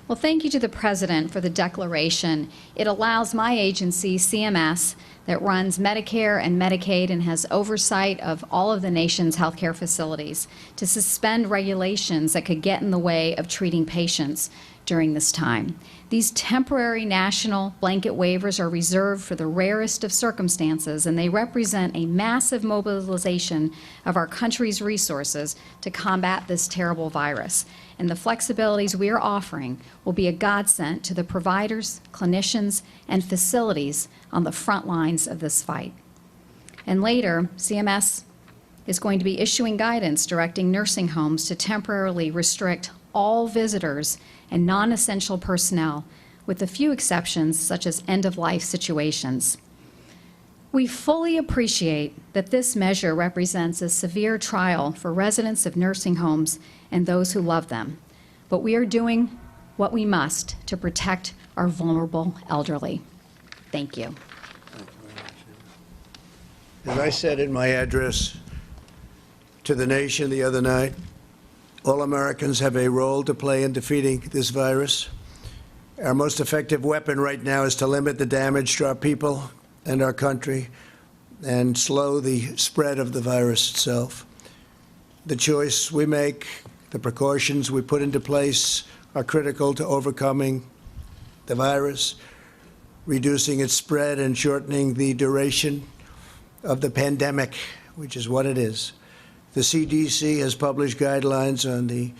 S4: Well, thank you to the President for the declaration. It allows my agency, CMS, that runs Medicare and Medicaid and has oversight of all of the nation's healthcare facilities, to suspend regulations that could get in the way of treating patients during this time. These temporary national blanket waivers are reserved for the rarest of circumstances, and they represent a massive mobilization of our country's resources to combat this terrible virus. And the flexibilities we are offering will be a godsend to the providers, clinicians, and facilities on the front lines of this fight. And later, CMS is going to be issuing guidance directing nursing homes to temporarily restrict all visitors and non-essential personnel, with a few exceptions such as end-of-life situations. We fully appreciate that this measure represents a severe trial for residents of nursing homes and those who love them, but we are doing what we must to protect our vulnerable elderly. Thank you.
S17: As I said in my address to the nation the other night, all Americans have a role to play in defeating this virus. Our most effective weapon right now is to limit the damage to our people and our country and slow the spread of the virus itself. The choice we make, the precautions we put into place are critical to overcoming the virus, reducing its spread, and shortening the duration of the pandemic, which is what it is. The CDC has published guidelines on the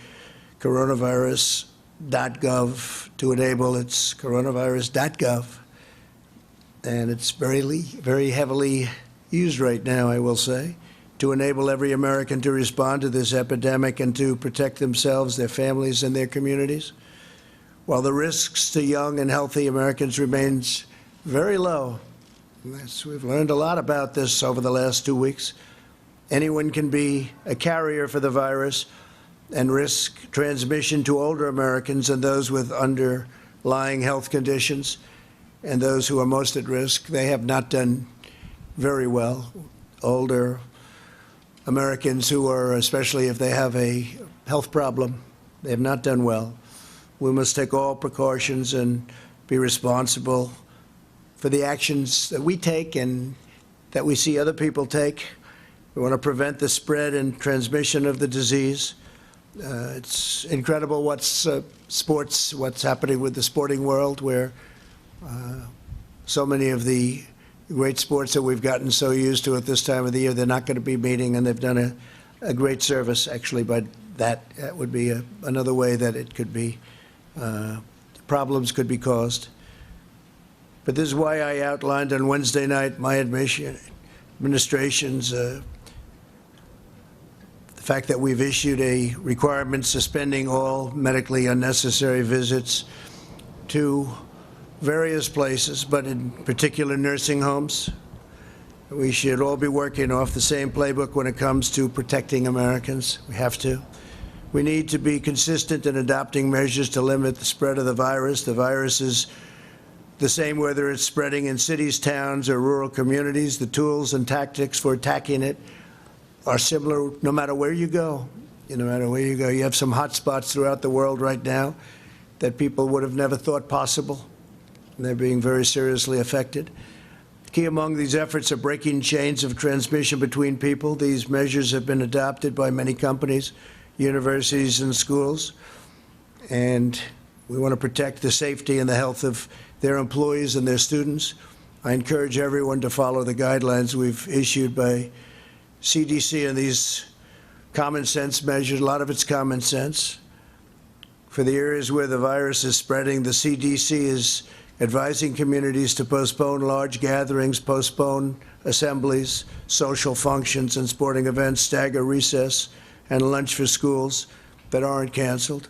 S17: coronavirus.gov to enable its coronavirus.gov, and it's very heavily used right now, I will say, to enable every American to respond to this epidemic and to protect themselves, their families, and their communities. While the risks to young and healthy Americans remains very low, we've learned a lot about this over the last 2 weeks. Anyone can be a carrier for the virus and risk transmission to older Americans and those with underlying health conditions and those who are most at risk. They have not done very well. Older Americans who are, especially if they have a health problem, they have not done well. We must take all precautions and be responsible for the actions that we take and that we see other people take. We want to prevent the spread and transmission of the disease. It's incredible what's happening with the sporting world, where so many of the great sports that we've gotten so used to at this time of the year, they're not going to be meeting, and they've done a great service, actually, but that would be another way that it could be, problems could be caused. But this is why I outlined on Wednesday night my administration's the fact that we've issued a requirement suspending all medically unnecessary visits to various places, but in particular nursing homes. We should all be working off the same playbook when it comes to protecting Americans. We have to. We need to be consistent in adopting measures to limit the spread of the virus. The virus is the same whether it's spreading in cities, towns, or rural communities. The tools and tactics for attacking it are similar no matter where you go. No matter where you go. You have some hot spots throughout the world right now that people would have never thought possible, and they're being very seriously affected. Key among these efforts are breaking chains of transmission between people. These measures have been adopted by many companies, universities, and schools, and we want to protect the safety and the health of their employees and their students. I encourage everyone to follow the guidelines we've issued by CDC and these common sense measures. A lot of it's common sense. For the areas where the virus is spreading, the CDC is advising communities to postpone large gatherings, postpone assemblies, social functions and sporting events, stagger recess and lunch for schools that aren't canceled,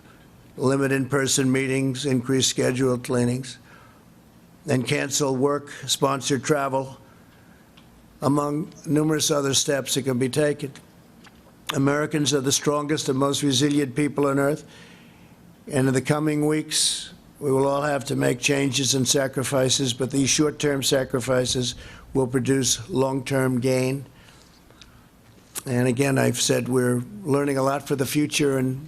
S17: limit in-person meetings, increase scheduled cleanings, and cancel work-sponsored travel, among numerous other steps that can be taken. Americans are the strongest and most resilient people on earth, and in the coming weeks, we will all have to make changes and sacrifices, but these short-term sacrifices will produce long-term gain. And again, I've said we're learning a lot for the future, and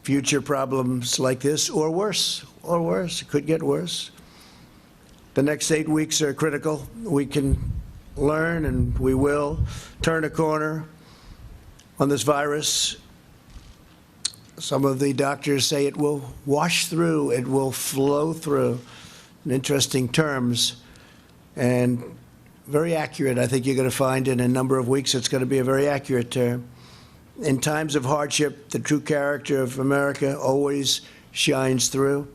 S17: future problems like this, or worse, it could get worse. The next 8 weeks are critical. We can learn, and we will turn a corner on this virus. Some of the doctors say it will wash through, it will flow through, in interesting terms, and very accurate. I think you're going to find in a number of weeks it's going to be a very accurate term. In times of hardship, the true character of America always shines through.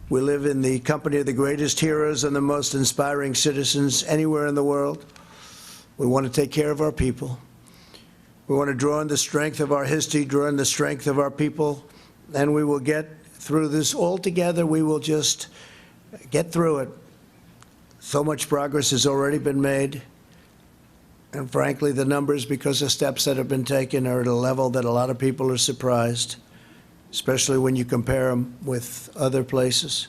S17: We live in the company of the greatest heroes and the most inspiring citizens anywhere in the world. We want to take care of our people. We want to draw on the strength of our history, draw on the strength of our people, and we will get through this all together. We will just get through it. So much progress has already been made, and frankly, the numbers, because of steps that have been taken, are at a level that a lot of people are surprised, especially when you compare them with other places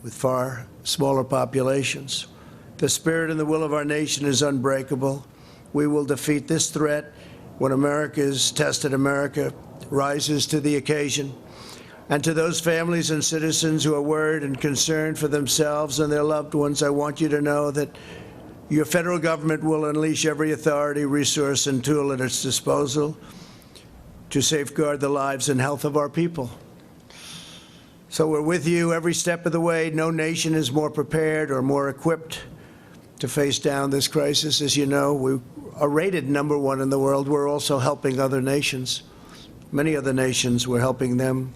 S17: with far smaller populations. The spirit and the will of our nation is unbreakable. We will defeat this threat when America is tested. America rises to the occasion. And to those families and citizens who are worried and concerned for themselves and their loved ones, I want you to know that your federal government will unleash every authority, resource, and tool at its disposal to safeguard the lives and health of our people. So we're with you every step of the way. No nation is more prepared or more equipped to face down this crisis. As you know, we are rated #1 in the world. We're also helping other nations. Many other nations, we're helping them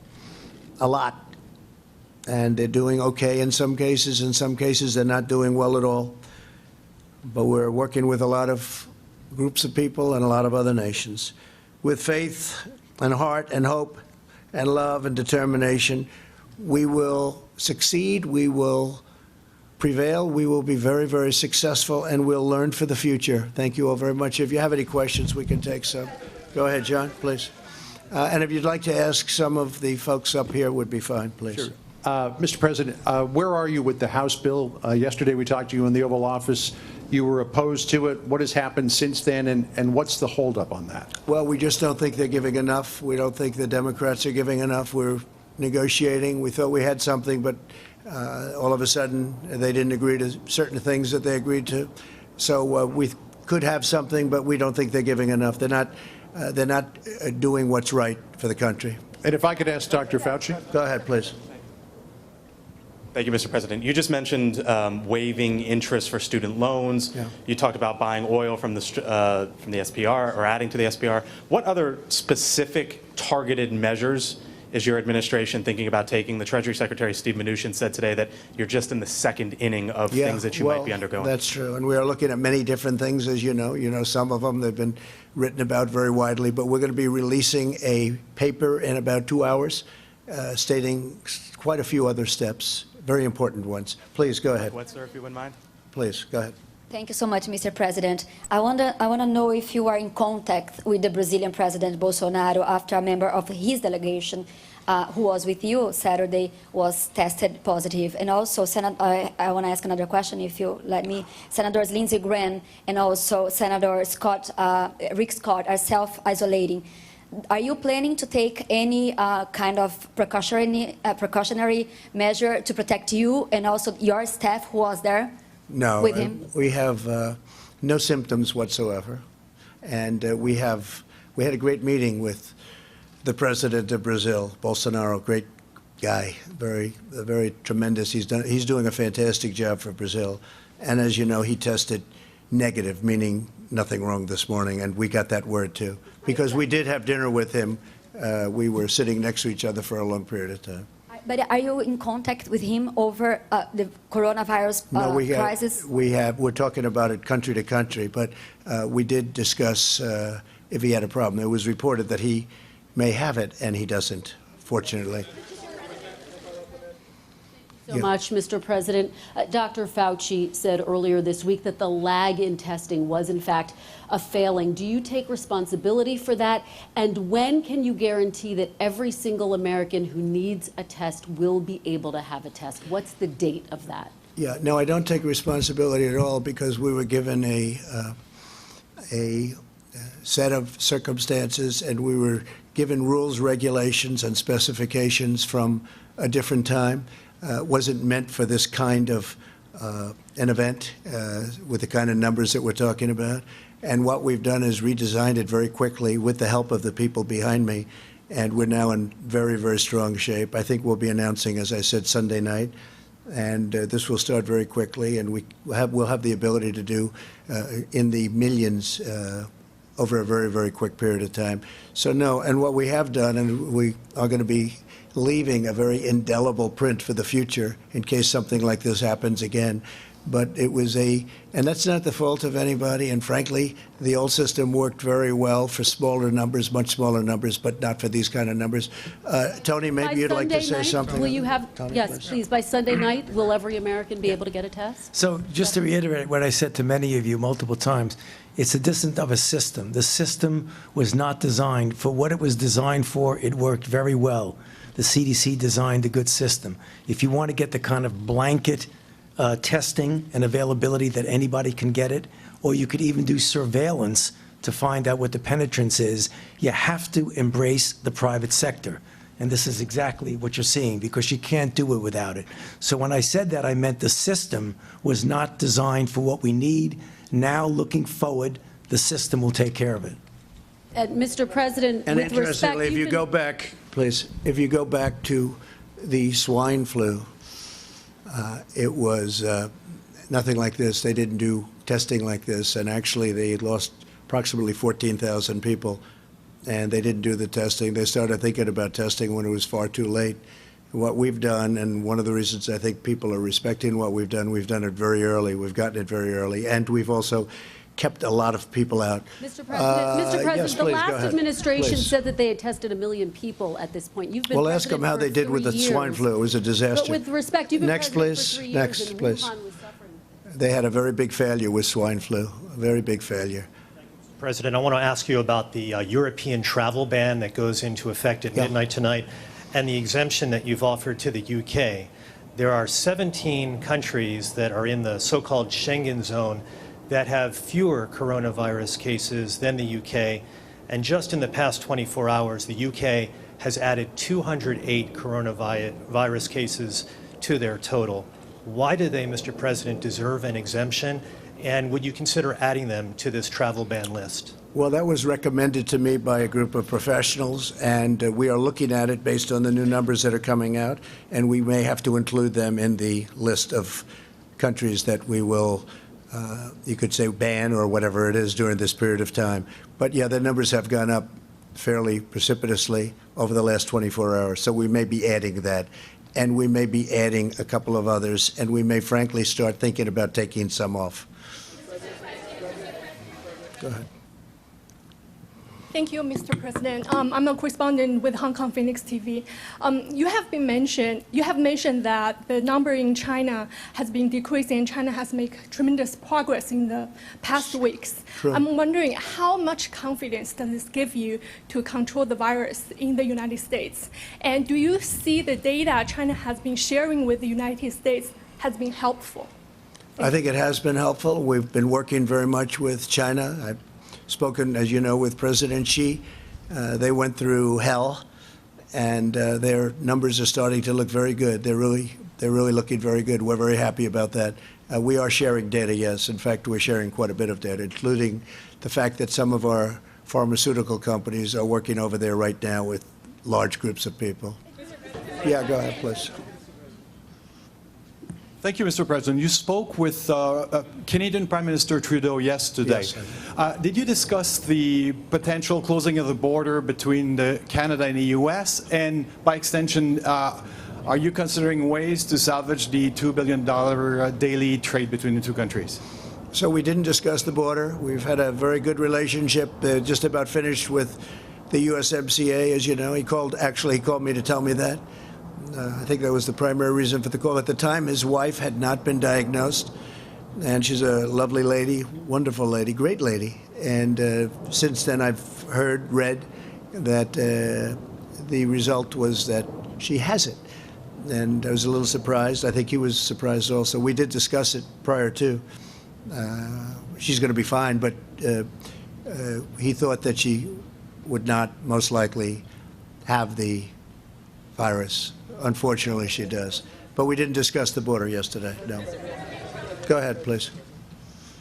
S17: a lot. And they're doing okay in some cases. In some cases, they're not doing well at all. But we're working with a lot of groups of people and a lot of other nations. With faith and heart and hope and love and determination, we will succeed, we will prevail, we will be very, very successful, and we'll learn for the future. Thank you all very much. If you have any questions, we can take some. Go ahead, John, please. And if you'd like to ask some of the folks up here, would be fine, please.
S5: Sure. Mr. President, where are you with the House bill? Yesterday we talked to you in the Oval Office. You were opposed to it. What has happened since then, and what's the holdup on that?
S17: Well, we just don't think they're giving enough. We don't think the Democrats are giving enough. We're negotiating. We thought we had something, but all of a sudden they didn't agree to certain things that they agreed to. So we could have something, but we don't think they're giving enough. They're not doing what's right for the country.
S5: And if I could ask Dr. Fauci?
S17: Go ahead, please.
S6: Thank you, Mr. President. You just mentioned waiving interest for student loans.
S17: Yeah.
S6: You talked about buying oil from the SPR or adding to the SPR. What other specific targeted measures is your administration thinking about taking? The Treasury Secretary, Steve Mnuchin, said today that you're just in the second inning of things that you might be undergoing.
S17: That's true. And we are looking at many different things, as you know. You know, some of them they've been written about very widely, but we're going to be releasing a paper in about 2 hours stating quite a few other steps, very important ones. Please go ahead.
S6: What, sir, if you wouldn't mind?
S17: Please, go ahead.
S7: Thank you so much, Mr. President. I want to know if you are in contact with the Brazilian President Bolsonaro after a member of his delegation who was with you Saturday was tested positive. And also, I want to ask another question, if you let me. Senators Lindsey Graham and also Senator Rick Scott are self-isolating. Are you planning to take any kind of precautionary measure to protect you and also your staff who was there?
S17: No,
S7: with him?
S17: We have no symptoms whatsoever, and we had a great meeting with the president of Brazil, Bolsonaro, great guy, very tremendous. He's doing a fantastic job for Brazil, and as you know, he tested negative, meaning nothing wrong this morning, and we got that word too, because we did have dinner with him. We were sitting next to each other for a long period of time.
S7: But are you in contact with him over the coronavirus crisis?
S17: We're talking about it country to country, but we did discuss if he had a problem. It was reported that he may have it, and he doesn't, fortunately.
S8: So much, Mr. President. Dr. Fauci said earlier this week that the lag in testing was, in fact, a failing. Do you take responsibility for that? And when can you guarantee that every single American who needs a test will be able to have a test? What's the date of that?
S17: Yeah, no, I don't take responsibility at all, because we were given a set of circumstances, and we were given rules, regulations, and specifications from a different time. Wasn't meant for this kind of an event with the kind of numbers that we're talking about. And what we've done is redesigned it very quickly with the help of the people behind me. And we're now in very, very strong shape. I think we'll be announcing, as I said, Sunday night. And this will start very quickly. And we'll have the ability to do in the millions over a very, very quick period of time. So no, and what we have done, and we are going to be leaving a very indelible print for the future in case something like this happens again. But it was and that's not the fault of anybody, and frankly, the old system worked very well for smaller numbers, much smaller numbers, but not for these kind of numbers. Tony, maybe you'd like to say something?
S8: Will you have,
S17: Tony,
S8: yes, please, by Sunday night, will every American be able to get a test?
S19: So just to reiterate what I said to many of you multiple times, it's a dissonance of a system. The system was not designed for what it was designed for. It worked very well. The CDC designed a good system. If you want to get the kind of blanket testing and availability that anybody can get it, or you could even do surveillance to find out what the penetrance is, you have to embrace the private sector. And this is exactly what you're seeing, because you can't do it without it. So when I said that, I meant the system was not designed for what we need. Now, looking forward, the system will take care of it.
S8: And Mr. President,
S17: And
S8: with respect,
S17: interestingly, if you go back, please, if you go back to the swine flu, it was nothing like this. They didn't do testing like this, and actually they lost approximately 14,000 people, and they didn't do the testing. They started thinking about testing when it was far too late. What we've done, and one of the reasons I think people are respecting what we've done it very early. We've gotten it very early, and we've also kept a lot of people out.
S8: Mr. President,
S17: yes,
S8: the
S17: please, go
S8: last
S17: ahead.
S8: administration
S17: Please.
S8: said that they had tested 1 million people at this point. You've been
S17: Well, ask them how they did with the swine flu. It was a disaster.
S8: But with respect, you've been
S17: Next,
S8: president
S17: please.
S8: for 3 years,
S17: Next,
S8: and
S17: please.
S8: Wuhan was suffering.
S17: They had a very big failure with swine flu, a very big failure.
S9: President, I want to ask you about the European travel ban that goes into effect at midnight tonight and the exemption that you've offered to the UK. There are 17 countries that are in the so-called Schengen zone that have fewer coronavirus cases than the UK. And just in the past 24 hours, the UK has added 208 coronavirus cases to their total. Why do they, Mr. President, deserve an exemption? And would you consider adding them to this travel ban list?
S17: Well, that was recommended to me by a group of professionals, and we are looking at it based on the new numbers that are coming out, and we may have to include them in the list of countries that we will, you could say, ban or whatever it is during this period of time. But yeah, the numbers have gone up fairly precipitously over the last 24 hours. So we may be adding that, and we may be adding a couple of others, and we may frankly start thinking about taking some off. Go ahead.
S1: Thank you, Mr. President. I'm a correspondent with Hong Kong Phoenix TV. You have mentioned that the number in China has been decreasing, and China has made tremendous progress in the past weeks.
S17: True.
S1: I'm wondering how much confidence does this give you to control the virus in the United States? And do you see the data China has been sharing with the United States has been helpful?
S17: I think it has been helpful. We've been working very much with China. I've spoken, as you know, with President Xi. They went through hell, and their numbers are starting to look very good. They're really looking very good. We're very happy about that. We are sharing data, yes. In fact, we're sharing quite a bit of data, including the fact that some of our pharmaceutical companies are working over there right now with large groups of people. Yeah, go ahead, please.
S10: Thank you, Mr. President. You spoke with Canadian Prime Minister Trudeau yesterday.
S17: Yes.
S10: Did you discuss the potential closing of the border between Canada and the U.S.? And by extension, are you considering ways to salvage the $2 billion daily trade between the two countries?
S17: So we didn't discuss the border. We've had a very good relationship, just about finished with the USMCA, as you know. He called me to tell me that. I think that was the primary reason for the call. At the time, his wife had not been diagnosed, and she's a lovely lady, wonderful lady, great lady. And since then, I've read that the result was that she has it. And I was a little surprised. I think he was surprised also. We did discuss it prior to. She's going to be fine, but he thought that she would not most likely have the virus. Unfortunately, she does. But we didn't discuss the border yesterday, no. Go ahead, please.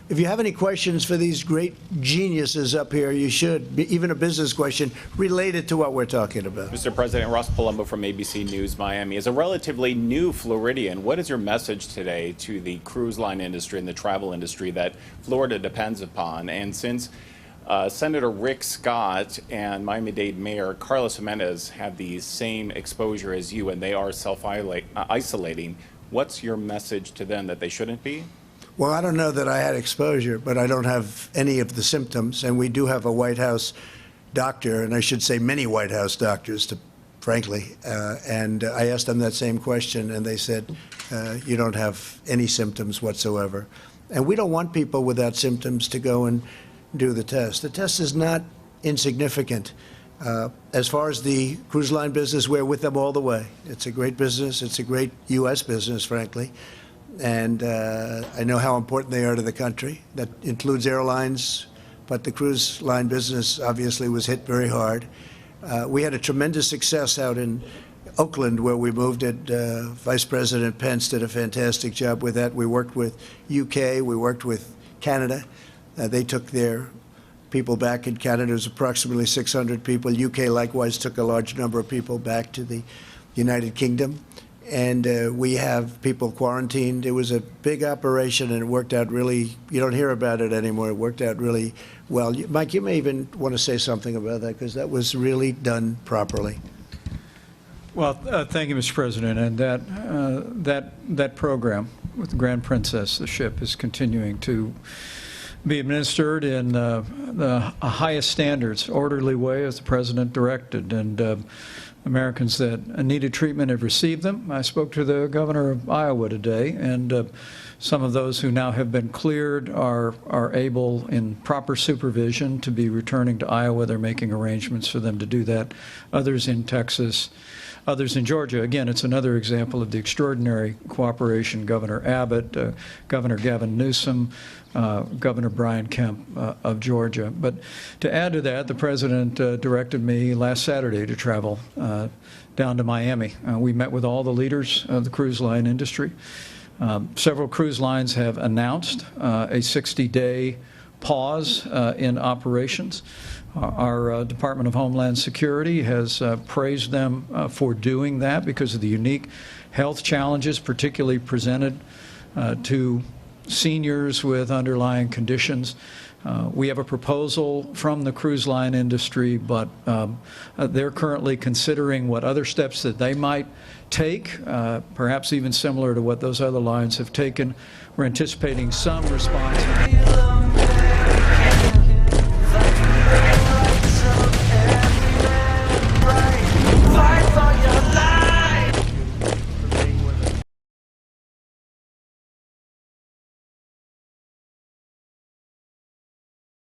S17: If you have any questions for these great geniuses up here, you should. Even a business question related to what we're talking about.
S11: Mr. President, Ross Palumbo from ABC News Miami. As a relatively new Floridian, what is your message today to the cruise line industry and the travel industry that Florida depends upon? And since Senator Rick Scott and Miami-Dade Mayor Carlos Jimenez have the same exposure as you and they are self-isolating, what's your message to them that they shouldn't be?
S17: Well, I don't know that I had exposure, but I don't have any of the symptoms. And we do have a White House doctor, and I should say many White House doctors, frankly. And I asked them that same question, and they said, you don't have any symptoms whatsoever. And we don't want people without symptoms to go and do the test. The test is not insignificant. As far as the cruise line business, we're with them all the way. It's a great business. It's a great U.S. business, frankly. And I know how important they are to the country. That includes airlines, but the cruise line business obviously was hit very hard. We had a tremendous success out in Oakland where we moved it. Vice President Pence did a fantastic job with that. We worked with UK, we worked with Canada. They took their people back in Canada. It was approximately 600 people. UK likewise took a large number of people back to the United Kingdom. And we have people quarantined. It was a big operation, and it worked out really, you don't hear about it anymore. It worked out really well. Mike, you may even want to say something about that, because that was really done properly.
S3: Well, thank you, Mr. President. And that program with the Grand Princess, the ship, is continuing to be administered in the highest standards, orderly way, as the President directed. And Americans that needed treatment have received them. I spoke to the governor of Iowa today, and some of those who now have been cleared are able, in proper supervision, to be returning to Iowa. They're making arrangements for them to do that. Others in Texas, others in Georgia. Again, it's another example of the extraordinary cooperation. Governor Abbott, Governor Gavin Newsom, Governor Brian Kemp of Georgia. But to add to that, the President directed me last Saturday to travel down to Miami. We met with all the leaders of the cruise line industry. Several cruise lines have announced a 60-day pause in operations. Our Department of Homeland Security has praised them for doing that because of the unique health challenges, particularly presented to seniors with underlying conditions. We have a proposal from the cruise line industry, but they're currently considering what other steps that they might take, perhaps even similar to what those other lines have taken. We're anticipating some response